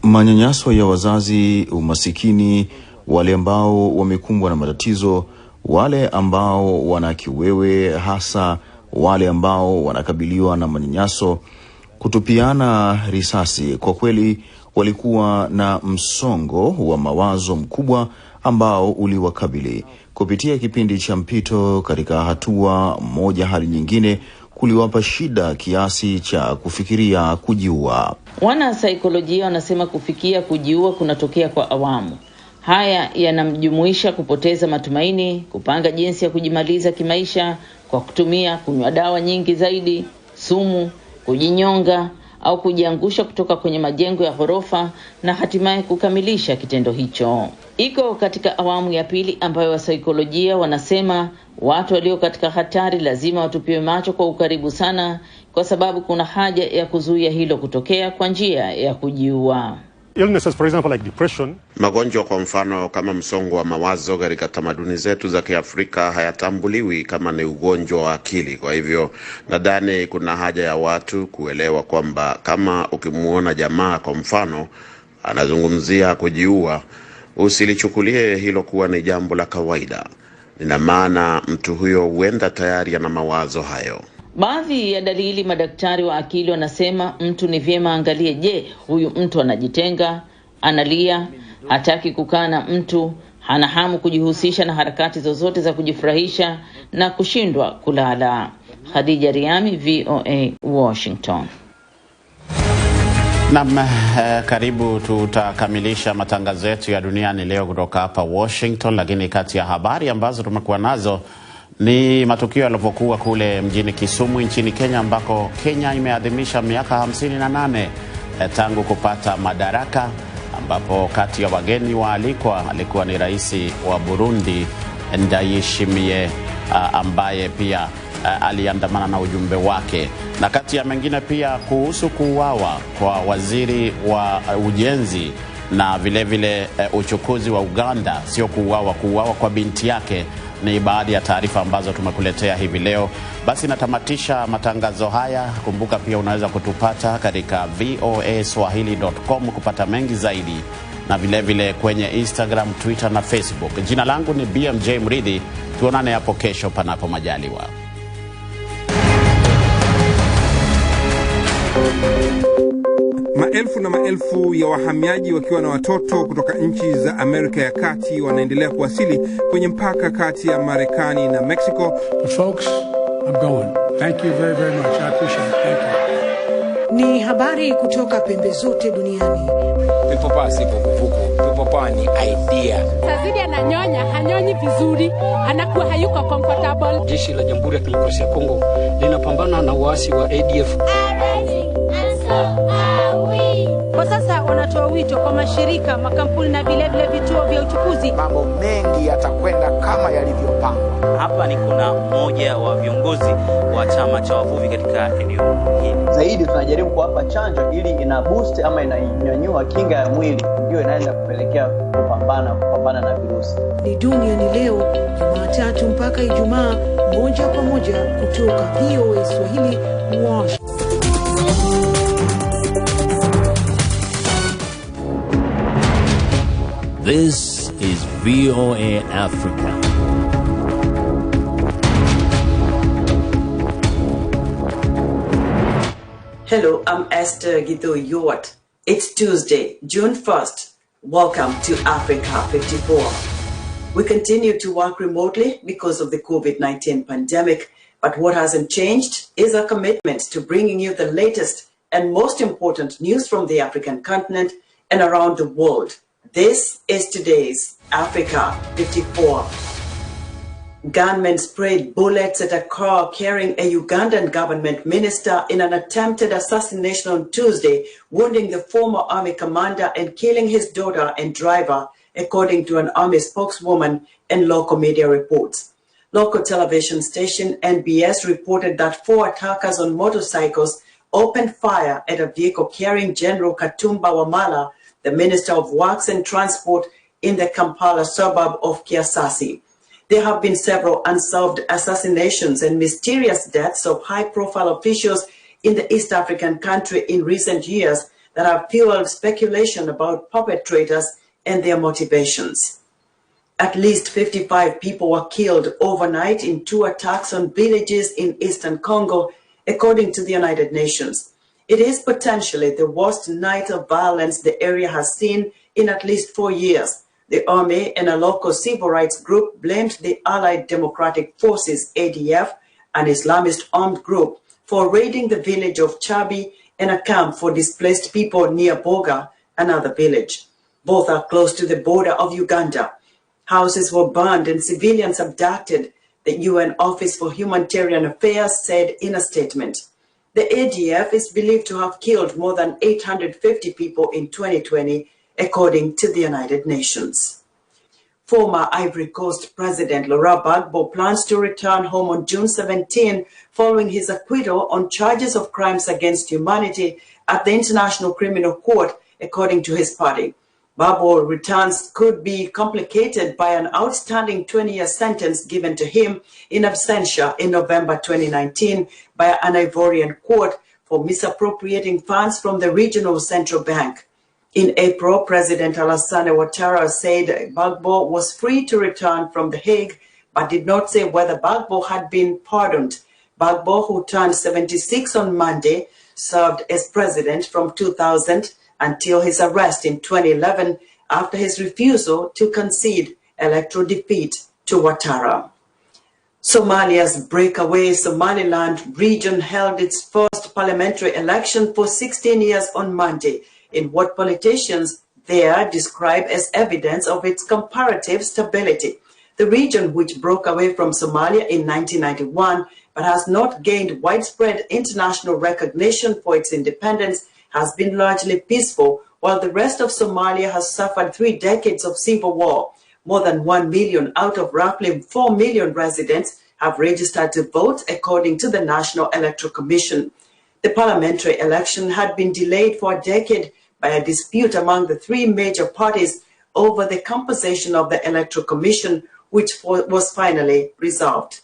manyanyaso ya wazazi, umasikini, wale ambao wamekumbwa na matatizo, wale ambao wana kiwewe, hasa wale ambao wanakabiliwa na manyanyaso, kutupiana risasi. Kwa kweli walikuwa na msongo wa mawazo mkubwa ambao uliwakabili. Kupitia kipindi cha mpito katika hatua moja hadi nyingine, kuliwapa shida kiasi cha kufikiria kujiua. Wana saikolojia wanasema kufikia kujiua kunatokea kwa awamu. Haya yanamjumuisha kupoteza matumaini, kupanga jinsi ya kujimaliza kimaisha kwa kutumia kunywa dawa nyingi zaidi, sumu, kujinyonga au kujiangusha kutoka kwenye majengo ya ghorofa na hatimaye kukamilisha kitendo hicho. Iko katika awamu ya pili ambayo wasaikolojia wanasema watu walio katika hatari lazima watupiwe macho kwa ukaribu sana, kwa sababu kuna haja ya kuzuia hilo kutokea kwa njia ya kujiua. Illnesses, for example, like depression. Magonjwa kwa mfano kama msongo wa mawazo katika tamaduni zetu za Kiafrika hayatambuliwi kama ni ugonjwa wa akili. Kwa hivyo nadhani kuna haja ya watu kuelewa kwamba kama ukimuona jamaa kwa mfano anazungumzia kujiua, usilichukulie hilo kuwa ni jambo la kawaida. Ina maana mtu huyo huenda tayari ana mawazo hayo. Baadhi ya dalili madaktari wa akili wanasema mtu ni vyema angalie, je, huyu mtu anajitenga, analia, hataki kukaa na mtu, hana hamu kujihusisha na harakati zozote za kujifurahisha na kushindwa kulala. Khadija Riami, VOA, Washington. Karibu, tutakamilisha matangazo yetu ya duniani leo kutoka hapa Washington, lakini kati ya habari ambazo tumekuwa nazo ni matukio yalivyokuwa kule mjini Kisumu nchini Kenya, ambako Kenya imeadhimisha miaka 58 tangu kupata madaraka, ambapo kati ya wageni waalikwa alikuwa ni rais wa Burundi Ndayishimiye, ambaye pia aliandamana na ujumbe wake. Na kati ya mengine pia kuhusu kuuawa kwa waziri wa ujenzi na vile vile uchukuzi wa Uganda, sio kuuawa kwa binti yake, ni baadhi ya taarifa ambazo tumekuletea hivi leo. Basi natamatisha matangazo haya. Kumbuka pia unaweza kutupata katika voaswahili.com kupata mengi zaidi, na vile vile kwenye Instagram, Twitter na Facebook. Jina langu ni BMJ Mridhi. Tuonane hapo kesho panapo majaliwa. Maelfu na maelfu ya wahamiaji wakiwa na watoto kutoka nchi za Amerika ya Kati wanaendelea kuwasili kwenye mpaka kati ya Marekani na Mexico. Folks, I'm going. Thank you very, very much. I appreciate it. Thank you. Ni habari kutoka pembe zote duniani. Pepo pasi kukufuku. Pepo pa ni idea. Sazidi ananyonya, hanyonyi vizuri, anakuwa hayuko comfortable. Jeshi la Jamhuri ya Kidemokrasia ya Kongo linapambana na waasi wa ADF. Kwa sasa wanatoa wito kwa mashirika, makampuni na vile vile vituo vya uchukuzi. Mambo mengi yatakwenda kama yalivyopangwa. Hapa ni kuna mmoja wa viongozi wa chama cha wavuvi katika eneo hili. Zaidi tunajaribu kuwapa chanjo ili ina boost ama inanyanyua kinga ya mwili, ndio inaenda kupelekea kupambana na virusi. Ni Duniani Leo, Jumatatu mpaka Ijumaa, moja kwa moja kutoka VOA Swahili, Washington. This is VOA Africa. Hello, I'm Esther Githo-Yuat. It's Tuesday, June 1st. Welcome to Africa 54. We continue to work remotely because of the COVID-19 pandemic, but what hasn't changed is our commitment to bringing you the latest and most important news from the African continent and around the world. This is today's Africa 54. Gunmen sprayed bullets at a car carrying a Ugandan government minister in an attempted assassination on Tuesday, wounding the former army commander and killing his daughter and driver, according to an army spokeswoman and local media reports. Local television station NBS reported that 4 attackers on motorcycles opened fire at a vehicle carrying General Katumba Wamala, the Minister of Works and Transport, in the Kampala suburb of Kiasasi. There have been several unsolved assassinations and mysterious deaths of high-profile officials in the East African country in recent years that have fueled speculation about perpetrators and their motivations. At least 55 people were killed overnight in 2 attacks on villages in eastern Congo, according to the United Nations. It is potentially the worst night of violence the area has seen in at least 4 years. The army and a local civil rights group blamed the Allied Democratic Forces, ADF, an Islamist armed group, for raiding the village of Chabi and a camp for displaced people near Boga, another village. Both are close to the border of Uganda. Houses were burned and civilians abducted, the UN Office for Humanitarian Affairs said in a statement. The ADF is believed to have killed more than 850 people in 2020, according to the United Nations. Former Ivory Coast President Laurent Gbagbo plans to return home on June 17 following his acquittal on charges of crimes against humanity at the International Criminal Court, according to his party. Gbagbo returns could be complicated by an outstanding 20-year sentence given to him in absentia in November 2019 by an Ivorian court for misappropriating funds from the regional central bank. In April, President Alassane Ouattara said Gbagbo was free to return from The Hague, but did not say whether Gbagbo had been pardoned. Gbagbo, who turned 76 on Monday, served as president from 2000 until his arrest in 2011 after his refusal to concede electoral defeat to Ouattara. Somalia's breakaway Somaliland region held its first parliamentary election for 16 years on Monday, in what politicians there describe as evidence of its comparative stability. The region, which broke away from Somalia in 1991 but has not gained widespread international recognition for its independence, has been largely peaceful, while the rest of Somalia has suffered 3 decades of civil war. More than 1 million out of roughly 4 million residents have registered to vote, according to the National Electoral Commission. The parliamentary election had been delayed for a decade by a dispute among the 3 major parties over the composition of the Electoral Commission, which was finally resolved.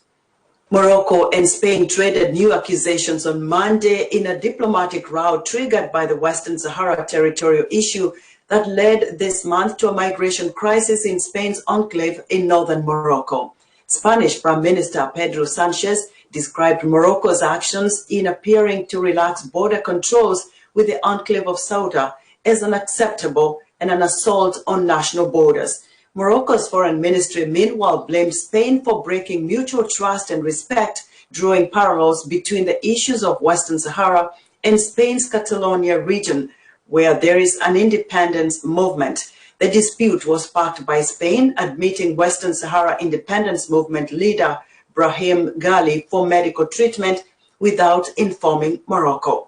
Morocco and Spain traded new accusations on Monday in a diplomatic row triggered by the Western Sahara territorial issue that led this month to a migration crisis in Spain's enclave in northern Morocco. Spanish Prime Minister Pedro Sanchez described Morocco's actions in appearing to relax border controls with the enclave of Ceuta as unacceptable and an assault on national borders. Morocco's foreign ministry meanwhile blamed Spain for breaking mutual trust and respect, drawing parallels between the issues of Western Sahara and Spain's Catalonia region, where there is an independence movement. The dispute was sparked by Spain admitting Western Sahara independence movement leader Brahim Ghali for medical treatment without informing Morocco.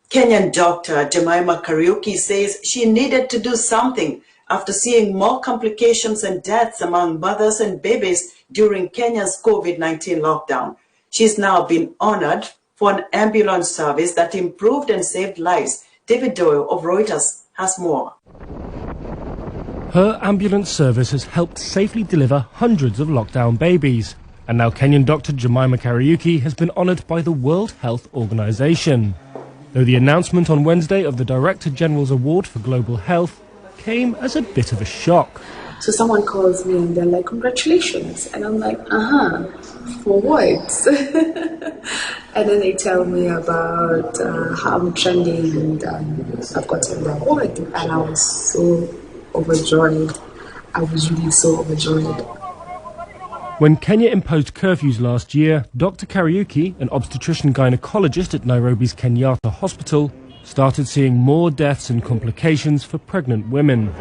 Kenyan doctor Jemima Kariuki says she needed to do something after seeing more complications and deaths among mothers and babies during Kenya's COVID-19 lockdown. She's now been honored for an ambulance service that improved and saved lives. David Doyle of Reuters has more. Her ambulance service has helped safely deliver hundreds of lockdown babies. And now Kenyan doctor Jemima Kariuki has been honoured by the World Health Organization. Though the announcement on Wednesday of the Director General's Award for Global Health came as a bit of a shock. So someone calls me and they're like, congratulations. And I'm like, for what? And then they tell me about how I'm trending and I've gotten the award. And I was so overjoyed. I was really so overjoyed. When Kenya imposed curfews last year, Dr. Kariuki, an obstetrician-gynecologist at Nairobi's Kenyatta Hospital, started seeing more deaths and complications for pregnant women.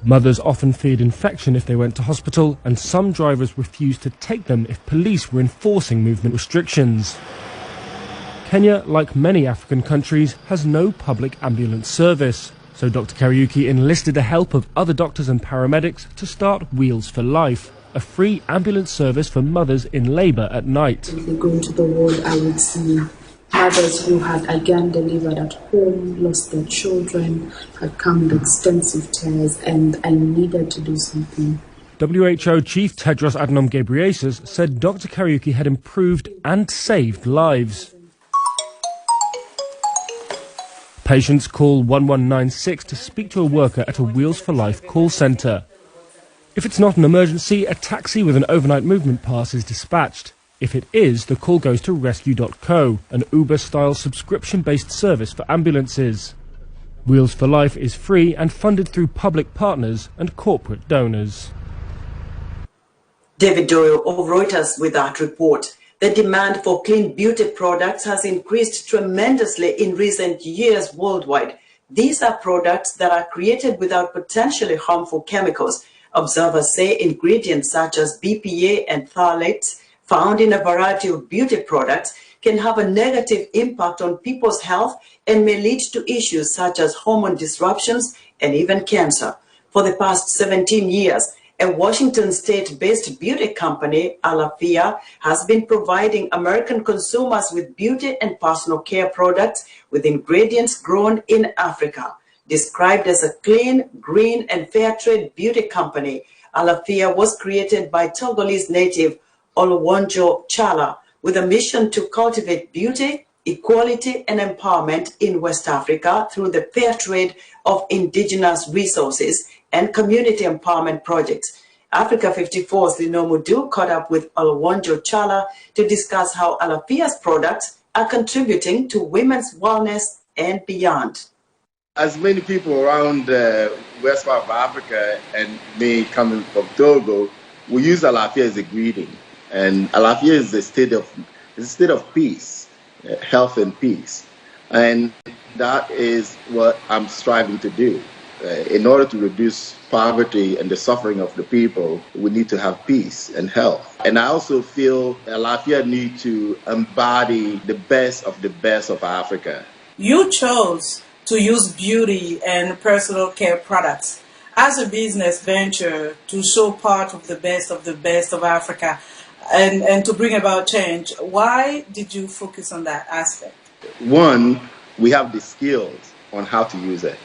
Mothers often feared infection if they went to hospital, and some drivers refused to take them if police were enforcing movement restrictions. Kenya, like many African countries, has no public ambulance service. So Dr. Kariuki enlisted the help of other doctors and paramedics to start Wheels for Life, a free ambulance service for mothers in labour at night. If we go into the ward, I would see mothers who had again delivered at home, lost their children, had come with extensive tears, and I needed to do something. WHO Chief Tedros Adhanom Ghebreyesus said Dr. Kariuki had improved and saved lives. Patients call 1196 to speak to a worker at a Wheels for Life call centre. If it's not an emergency, a taxi with an overnight movement pass is dispatched. If it is, the call goes to rescue.co, an Uber-style subscription-based service for ambulances. Wheels for Life is free and funded through public partners and corporate donors. David Doyle of Reuters with that report. The demand for clean beauty products has increased tremendously in recent years worldwide. These are products that are created without potentially harmful chemicals. Observers say ingredients such as BPA and phthalates found in a variety of beauty products can have a negative impact on people's health and may lead to issues such as hormone disruptions and even cancer. For the past 17 years, a Washington state-based beauty company, Alafia, has been providing American consumers with beauty and personal care products with ingredients grown in Africa. Described as a clean, green, and fair trade beauty company, Alafia was created by Togolese native Oluwonjo Chala with a mission to cultivate beauty, equality, and empowerment in West Africa through the fair trade of indigenous resources and community empowerment projects. Africa 54's Lino Mudu caught up with Oluwonjo Chala to discuss how Alafia's products are contributing to women's wellness and beyond. As many people around west part of Africa and me coming from Togo, we use Alafia as a greeting. And Alafia is a state of peace, health and peace. And that is what I'm striving to do. In order to reduce poverty and the suffering of the people, we need to have peace and health. And I also feel Alafia need to embody the best of Africa. You chose to use beauty and personal care products as a business venture to show part of the best of Africa and to bring about change. Why did you focus on that aspect? One, we have the skills on how to use it.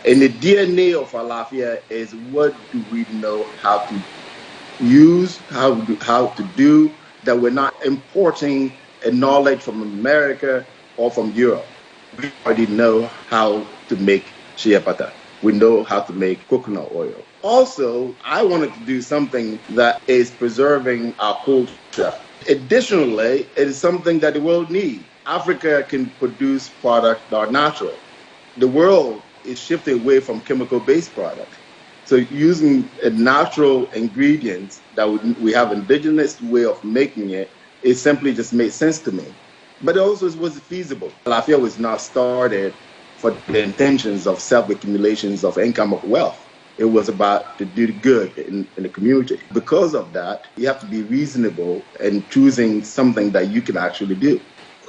And the DNA of Alafia is what do we know how to use, how to do, that we're not importing a knowledge from America or from Europe. We already know how to make shea butter. We know how to make coconut oil. Also, I wanted to do something that is preserving our culture. Additionally, it is something that the world needs. Africa can produce products that are natural. The world is shifting away from chemical-based products. So using a natural ingredients that we have indigenous way of making it simply just made sense to me. But it also was feasible. Alafia was not started for the intentions of self-accumulations of income of wealth. It was about to do good in the community. Because of that, you have to be reasonable in choosing something that you can actually do.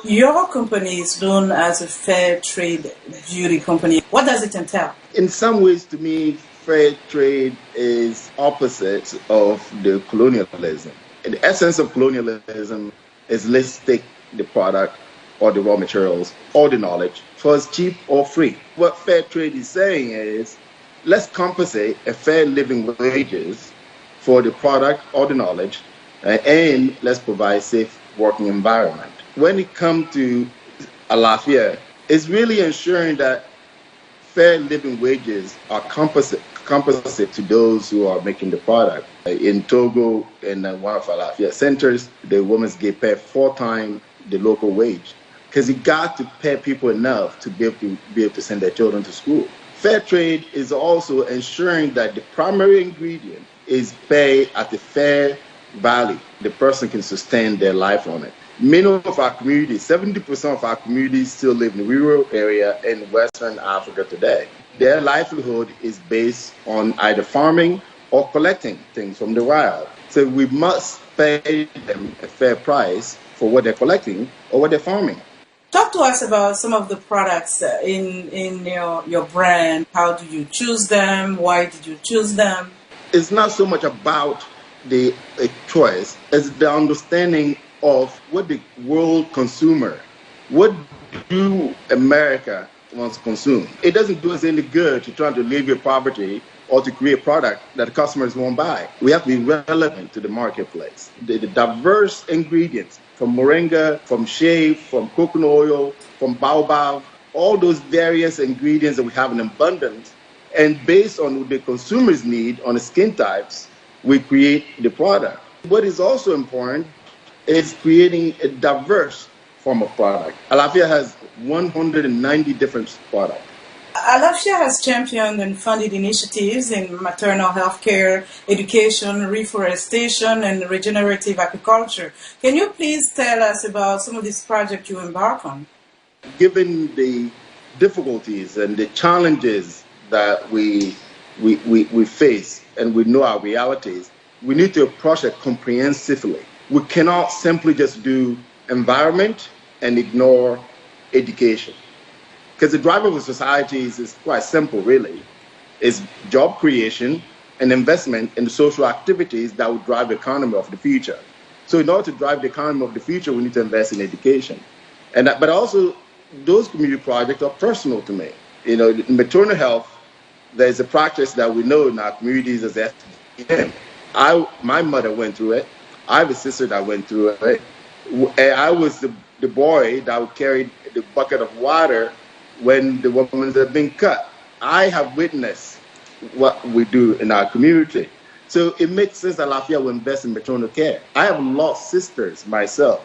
Your company is known as a fair trade beauty company. What does it entail? In some ways, to me, fair trade is opposite of the colonialism. The essence of colonialism is let's take the product or the raw materials or the knowledge for as cheap or free. What fair trade is saying is let's compensate a fair living wages for the product or the knowledge, and let's provide safe working environment. When it comes to Alafia, it's really ensuring that fair living wages are compensate to those who are making the product. In Togo, in one of Alafia centers, the women's get paid 4 times the local wage, because you got to pay people enough to be able to send their children to school. Fair trade is also ensuring that the primary ingredient is paid at a fair value. The person can sustain their life on it. Many of our communities, 70% of our communities still live in the rural area in Western Africa today. Their livelihood is based on either farming or collecting things from the wild. So we must pay them a fair price for what they're collecting or what they're farming. Talk to us about some of the products in your brand. How do you choose them? Why did you choose them? It's not so much about the choice as the understanding of what the world consumer, what do America wants to consume. It doesn't do us any good to try to alleviate poverty or to create a product that customers won't buy. We have to be relevant to the marketplace. The diverse ingredients from moringa, from shea, from coconut oil, from baobab, all those various ingredients that we have in abundance, and based on the consumer's need on the skin types, we create the product. What is also important is creating a diverse form of product. Alafia has 190 different products. Alafia has championed and funded initiatives in maternal health care, education, reforestation, and regenerative agriculture. Can you please tell us about some of these projects you embark on? Given the difficulties and the challenges that we face, and we know our realities, we need to approach it comprehensively. We cannot simply just do environment and ignore education. Because the driver of societies is quite simple, really. It's job creation and investment in the social activities that will drive the economy of the future. So in order to drive the economy of the future, we need to invest in education. But also, those community projects are personal to me. You know, in maternal health, there's a practice that we know in our communities as FGM. My mother went through it. I have a sister that went through it. And I was the boy that would carry the bucket of water when the women had been cut. I have witnessed what we do in our community. So it makes sense that Alafia will invest in maternal care. I have lost sisters myself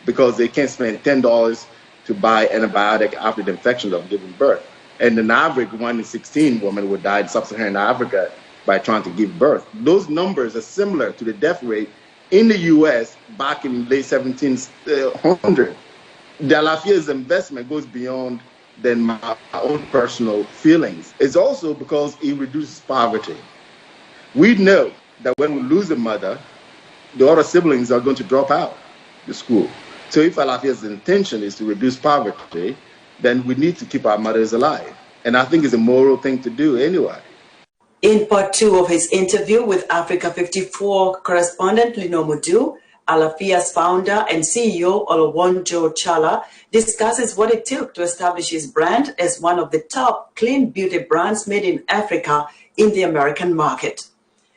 because they can't spend $10 to buy antibiotic after the infection of giving birth. And an average 1 in 16 women would die in sub-Saharan Africa by trying to give birth. Those numbers are similar to the death rate in the U.S. back in late 1700s. The Alafia's investment goes beyond than my own personal feelings. It's also because it reduces poverty. We know that when we lose a mother, the other siblings are going to drop out the school. So if Alafia's intention is to reduce poverty, then we need to keep our mothers alive. And I think it's a moral thing to do anyway. In part 2 of his interview with Africa 54 correspondent Lino Mudu, Alafia's founder and CEO Olowonjo Chala discusses what it took to establish his brand as one of the top clean beauty brands made in Africa in the American market.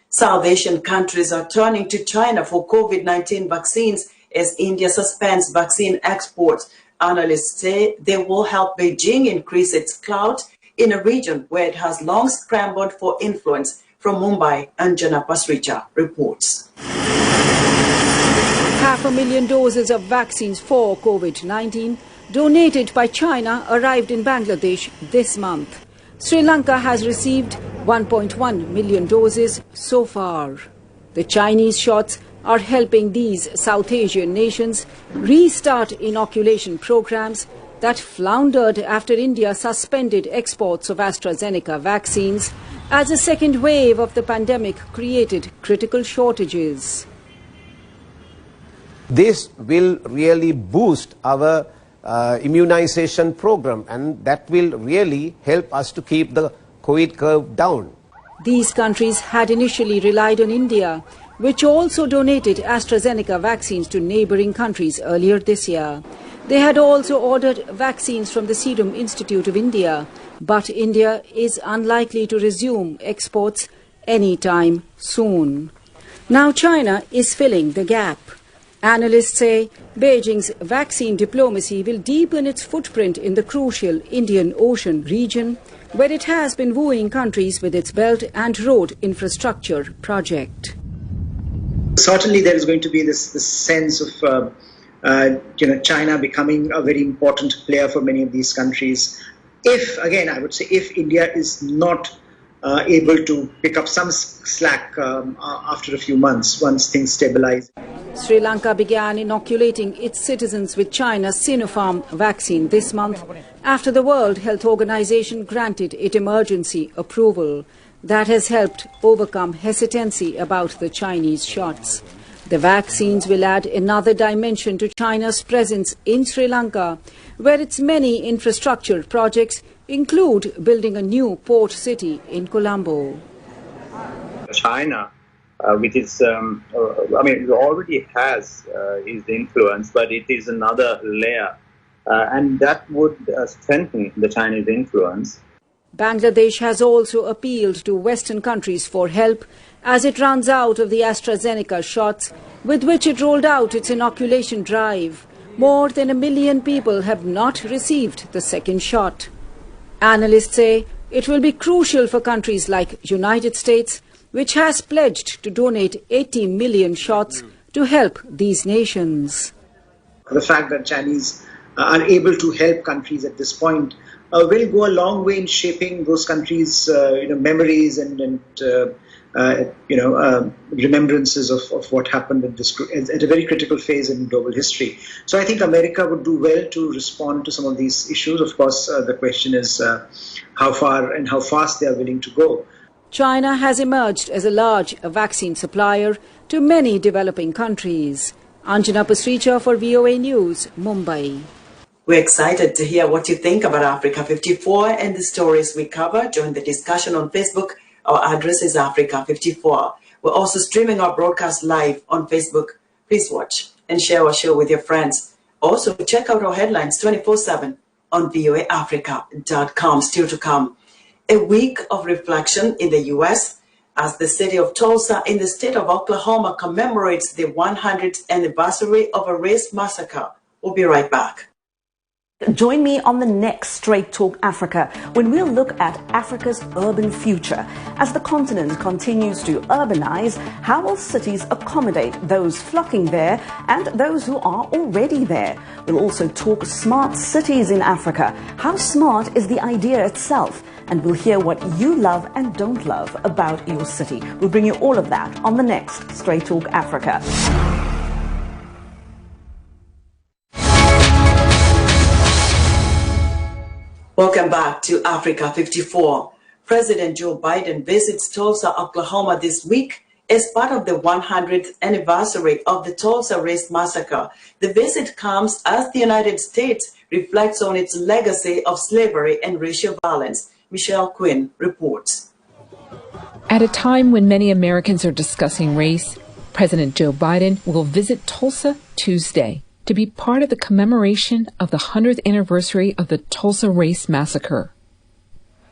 South Asian countries are turning to China for COVID-19 vaccines as India suspends vaccine exports. Analysts say they will help Beijing increase its clout in a region where it has long scrambled for influence. From Mumbai, Anjana Pasricha reports. 500,000 doses of vaccines for COVID-19 donated by China arrived in Bangladesh this month. Sri Lanka has received 1.1 million doses so far. The Chinese shots are helping these South Asian nations restart inoculation programs that floundered after India suspended exports of AstraZeneca vaccines as a second wave of the pandemic created critical shortages. This will really boost our immunization program, and that will really help us to keep the COVID curve down. These countries had initially relied on India, which also donated AstraZeneca vaccines to neighboring countries earlier this year. They had also ordered vaccines from the Serum Institute of India, but India is unlikely to resume exports anytime soon. Now China is filling the gap. Analysts say Beijing's vaccine diplomacy will deepen its footprint in the crucial Indian Ocean region, where it has been wooing countries with its Belt and Road infrastructure project. Certainly there is going to be this sense of China becoming a very important player for many of these countries. If India is not able to pick up some slack after a few months, once things stabilize. Sri Lanka began inoculating its citizens with China's Sinopharm vaccine this month after the World Health Organization granted it emergency approval. That has helped overcome hesitancy about the Chinese shots. The vaccines will add another dimension to China's presence in Sri Lanka, where its many infrastructure projects include building a new port city in Colombo. China, which is, it already has its influence, but it is another layer, and that would strengthen the Chinese influence. Bangladesh has also appealed to Western countries for help as it runs out of the AstraZeneca shots with which it rolled out its inoculation drive. More than 1 million people have not received the second shot. Analysts say it will be crucial for countries like United States, which has pledged to donate 80 million shots to help these nations. The fact that Chinese are able to help countries at this point will go a long way in shaping those countries' memories and remembrances of what happened at a very critical phase in global history. So I think America would do well to respond to some of these issues. Of course, the question is how far and how fast they are willing to go. China has emerged as a large vaccine supplier to many developing countries. Anjana Pasricha for VOA News, Mumbai. We're excited to hear what you think about Africa 54 and the stories we cover. Join the discussion on Facebook. Our address is Africa 54. We're also streaming our broadcast live on Facebook. Please watch and share our show with your friends. Also, check out our headlines 24/7 on voaafrica.com. Still to come, a week of reflection in the U.S. as the city of Tulsa in the state of Oklahoma commemorates the 100th anniversary of a race massacre. We'll be right back. Join me on the next Straight Talk Africa when we'll look at Africa's urban future. As the continent continues to urbanize, how will cities accommodate those flocking there and those who are already there? We'll also talk smart cities in Africa. How smart is the idea itself? And we'll hear what you love and don't love about your city. We'll bring you all of that on the next Straight Talk Africa. Welcome back to Africa 54. President Joe Biden visits Tulsa, Oklahoma this week as part of the 100th anniversary of the Tulsa Race Massacre. The visit comes as the United States reflects on its legacy of slavery and racial violence. Michelle Quinn reports. At a time when many Americans are discussing race, President Joe Biden will visit Tulsa Tuesday to be part of the commemoration of the 100th anniversary of the Tulsa Race Massacre.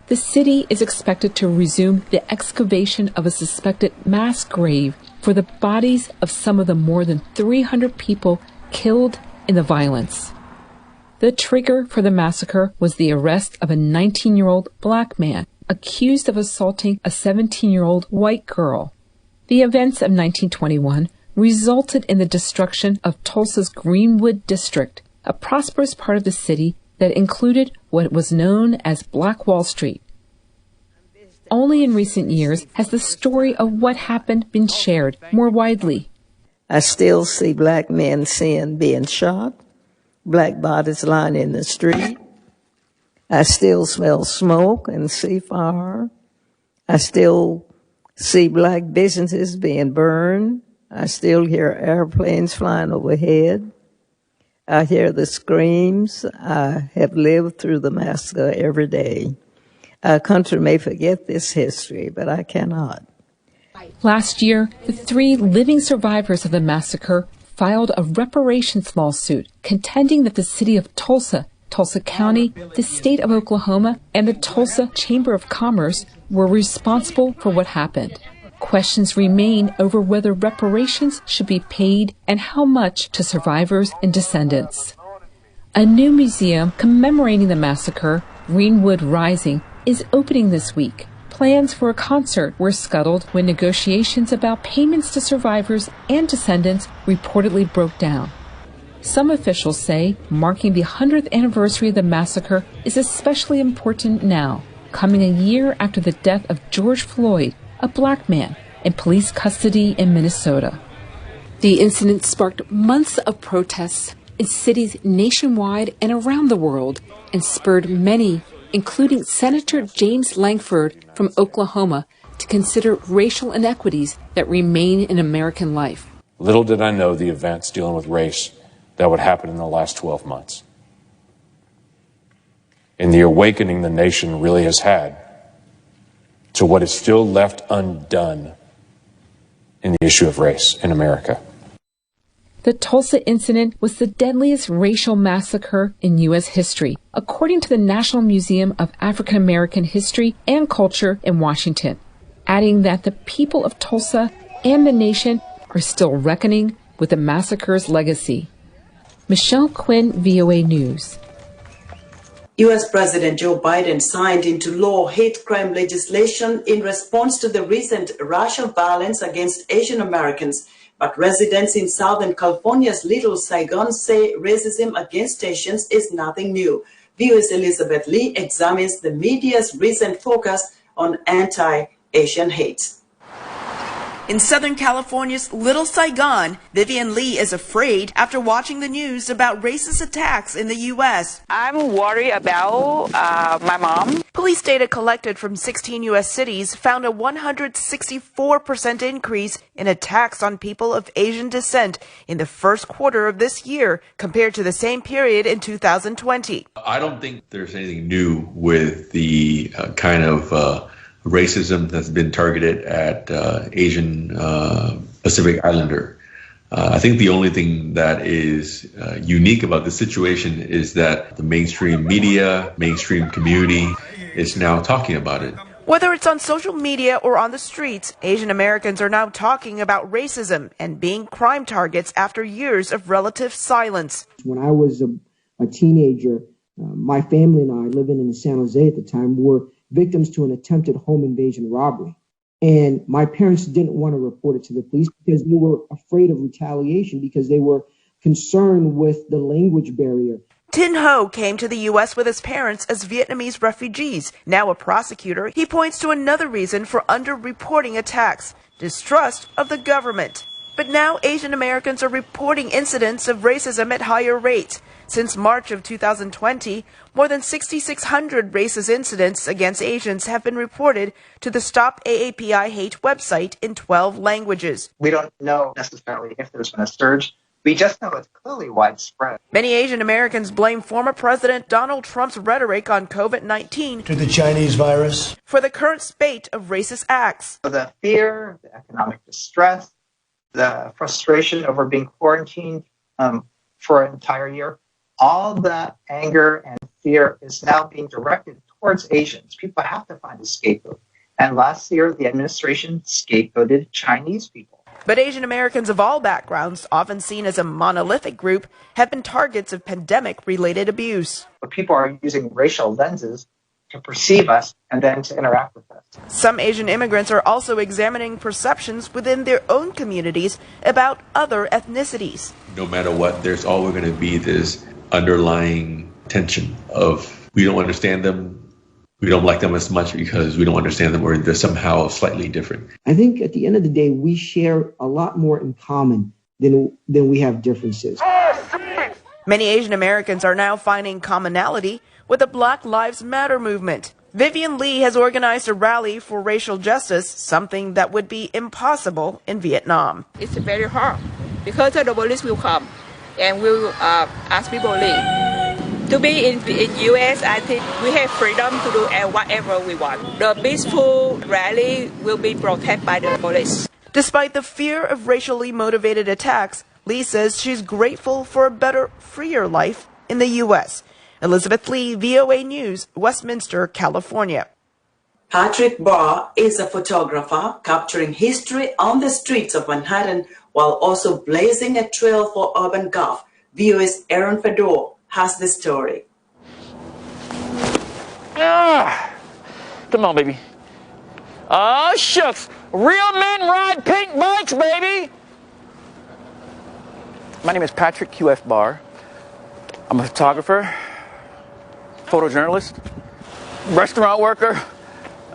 The city is expected to resume the excavation of a suspected mass grave for the bodies of some of the more than 300 people killed in the violence. The trigger for the massacre was the arrest of a 19-year-old black man accused of assaulting a 17-year-old white girl. The events of 1921 resulted in the destruction of Tulsa's Greenwood District, a prosperous part of the city that included what was known as Black Wall Street. Only in recent years has the story of what happened been shared more widely. I still see black men being shot, black bodies lying in the street. I still smell smoke and see fire. I still see black businesses being burned. I still hear airplanes flying overhead. I hear the screams. I have lived through the massacre every day. Our country may forget this history, but I cannot. Last year, the 3 living survivors of the massacre filed a reparations lawsuit contending that the city of Tulsa, Tulsa County, the state of Oklahoma, and the Tulsa Chamber of Commerce were responsible for what happened. Questions remain over whether reparations should be paid and how much to survivors and descendants. A new museum commemorating the massacre, Greenwood Rising, is opening this week. Plans for a concert were scuttled when negotiations about payments to survivors and descendants reportedly broke down. Some officials say marking the 100th anniversary of the massacre is especially important now, coming a year after the death of George Floyd, a black man, in police custody in Minnesota. The incident sparked months of protests in cities nationwide and around the world and spurred many, including Senator James Lankford from Oklahoma, to consider racial inequities that remain in American life. Little did I know the events dealing with race that would happen in the last 12 months. And the awakening the nation really has had to what is still left undone in the issue of race in America. The Tulsa incident was the deadliest racial massacre in U.S. history, according to the National Museum of African American History and Culture in Washington, adding that the people of Tulsa and the nation are still reckoning with the massacre's legacy. Michelle Quinn, VOA News. U.S. President Joe Biden signed into law hate crime legislation in response to the recent racial violence against Asian Americans. But residents in Southern California's Little Saigon say racism against Asians is nothing new. VOA's Elizabeth Lee examines the media's recent focus on anti-Asian hate. In Southern California's Little Saigon, Vivian Lee is afraid after watching the news about racist attacks in the U.S. I'm worried about my mom. Police data collected from 16 U.S. cities found a 164% increase in attacks on people of Asian descent in the first quarter of this year compared to the same period in 2020. I don't think there's anything new with the kind of racism that's been targeted at Asian Pacific Islander. I think the only thing that is unique about this situation is that the mainstream media, mainstream community is now talking about it. Whether it's on social media or on the streets, Asian Americans are now talking about racism and being crime targets after years of relative silence. When I was a teenager, my family and I, living in San Jose at the time, were victims to an attempted home invasion robbery. And my parents didn't want to report it to the police because they were afraid of retaliation, because they were concerned with the language barrier. Tin Ho came to the U.S. with his parents as Vietnamese refugees. Now a prosecutor, he points to another reason for underreporting attacks: distrust of the government. But now Asian Americans are reporting incidents of racism at higher rates. Since March of 2020, more than 6,600 racist incidents against Asians have been reported to the Stop AAPI Hate website in 12 languages. We don't know necessarily if there's been a surge. We just know it's clearly widespread. Many Asian Americans blame former President Donald Trump's rhetoric on COVID-19 to the Chinese virus for the current spate of racist acts. The fear, the economic distress, the frustration over being quarantined for an entire year, all that anger and fear is now being directed towards Asians. People have to find a scapegoat. And last year, the administration scapegoated Chinese people. But Asian Americans of all backgrounds, often seen as a monolithic group, have been targets of pandemic-related abuse. But people are using racial lenses to perceive us and then to interact with us. Some Asian immigrants are also examining perceptions within their own communities about other ethnicities. No matter what, there's always going to be this underlying tension of we don't understand them, we don't like them as much because we don't understand them, or they're somehow slightly different. I think at the end of the day, we share a lot more in common than we have differences. Many Asian Americans are now finding commonality with the Black Lives Matter movement. Vivian Lee has organized a rally for racial justice, something that would be impossible in Vietnam. It's very hard because the police will come and will ask people to leave. To be in U.S., I think we have freedom to do whatever we want. The peaceful rally will be protected by the police. Despite the fear of racially motivated attacks, Lee says she's grateful for a better, freer life in the U.S. Elizabeth Lee, VOA News, Westminster, California. Patrick Barr is a photographer capturing history on the streets of Manhattan while also blazing a trail for urban golf. VOA's Aaron Fedor has the story. Come on, baby. Oh, shucks. Real men ride pink bikes, baby. My name is Patrick QF Barr. I'm a photographer, photojournalist, restaurant worker,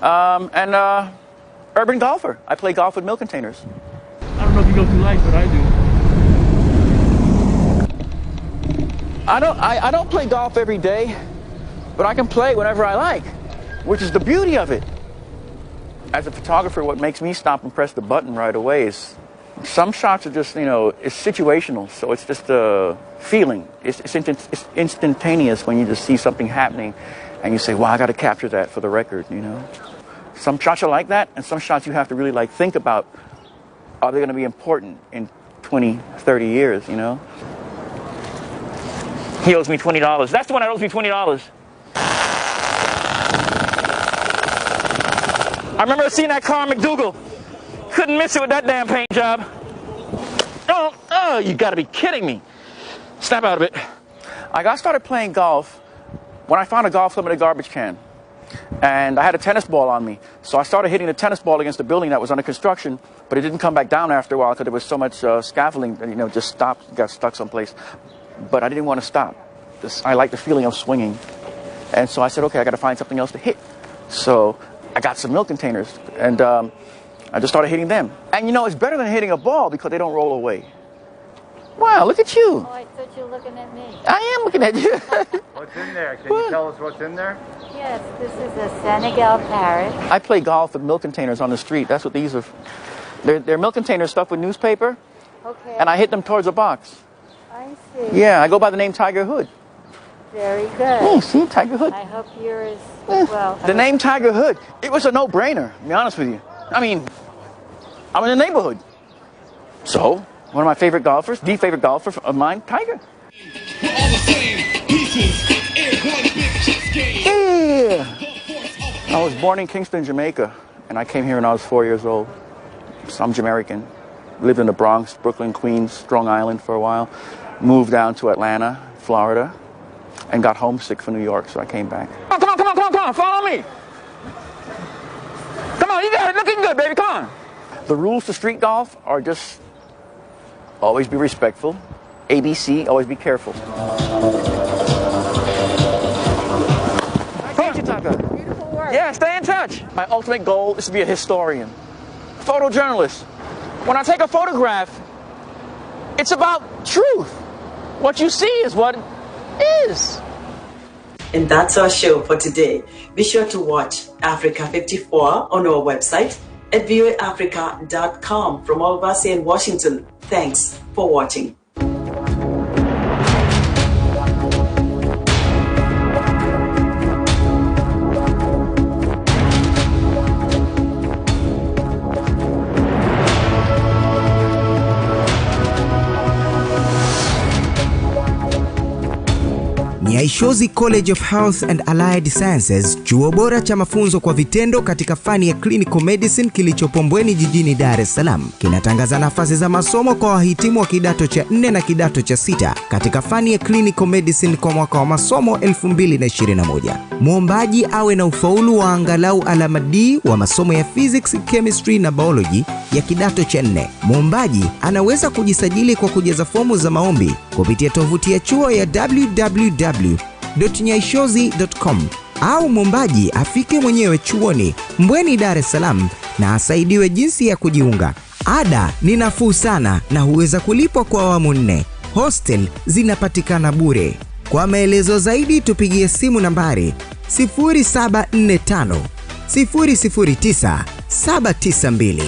and urban golfer. I play golf with milk containers. I don't know if you go through life, but I do. I don't play golf every day, but I can play whenever I like, which is the beauty of it. As a photographer, what makes me stop and press the button right away is some shots are just, it's situational, so it's just a feeling. It's instantaneous when you just see something happening and you say, wow, I got to capture that for the record, Some shots are like that, and some shots you have to really think about, are they going to be important in 20, 30 years, He owes me $20. That's the one that owes me $20. I remember seeing that car in McDougal. Couldn't miss it with that damn paint job. Oh, you gotta be kidding me. Snap out of it. I got started playing golf when I found a golf club in a garbage can. And I had a tennis ball on me. So I started hitting the tennis ball against a building that was under construction, but it didn't come back down after a while because there was so much scaffolding that, just stopped, got stuck someplace. But I didn't want to stop. I like the feeling of swinging. And so I said, okay, I got to find something else to hit. So I got some milk containers, and I just started hitting them. And it's better than hitting a ball because they don't roll away. Wow, look at you. Oh, I thought you were looking at me. I am looking at you. What's in there? Can you tell us what's in there? Yes, this is a Senegal parrot. I play golf with milk containers on the street. That's what these are. They're milk containers stuffed with newspaper. Okay. And I hit them towards a box. I see. Yeah, I go by the name Tiger Hood. Very good. Yeah, see, Tiger Hood. I hope yours as well. The name Tiger Hood, it was a no-brainer, to be honest with you. I mean, I'm in the neighborhood. So, one of my favorite golfers, the favorite golfer of mine, Tiger. Yeah. I was born in Kingston, Jamaica, and I came here when I was 4 years old. So I'm Jamaican. Lived in the Bronx, Brooklyn, Queens, Strong Island for a while. Moved down to Atlanta, Florida, and got homesick for New York, so I came back. Come on, follow me. Come on, you got it looking good, baby, come on. The rules to street golf are just always be respectful. ABC, always be careful. Thank you, Taka. Beautiful work. Yeah, stay in touch. My ultimate goal is to be a historian, photojournalist. When I take a photograph, it's about truth. What you see is what is. And that's our show for today. Be sure to watch Africa 54 on our website at voaafrica.com. From all of us here in Washington, thanks for watching. Nyaishozi College of Health and Allied Sciences, chuo bora cha mafunzo kwa vitendo katika fani ya clinical medicine kilichopo Mbweni jijini Dar es Salaam, kinatangaza nafasi za masomo kwa wahitimu wa kidato cha 4 na kidato cha 6 katika fani ya clinical medicine kwa mwaka wa masomo 2021. Muombaji awe na ufaulu wa angalau alama D wa masomo ya physics, chemistry na biology ya kidato cha 4. Muombaji anaweza kujisajili kwa kujaza fomu za maombi kupitia tovuti ya chuo ya www.nyaishozi.com au muombaji afike mwenyewe chuoni Mbweni Dar es Salaam na asaidiwe jinsi ya kujiunga. Ada ni nafuu sana na huweza kulipwa kwa awamu 4. Hostel zinapatikana bure. Kwa maelezo zaidi tupigie simu nambari 0745 009 792.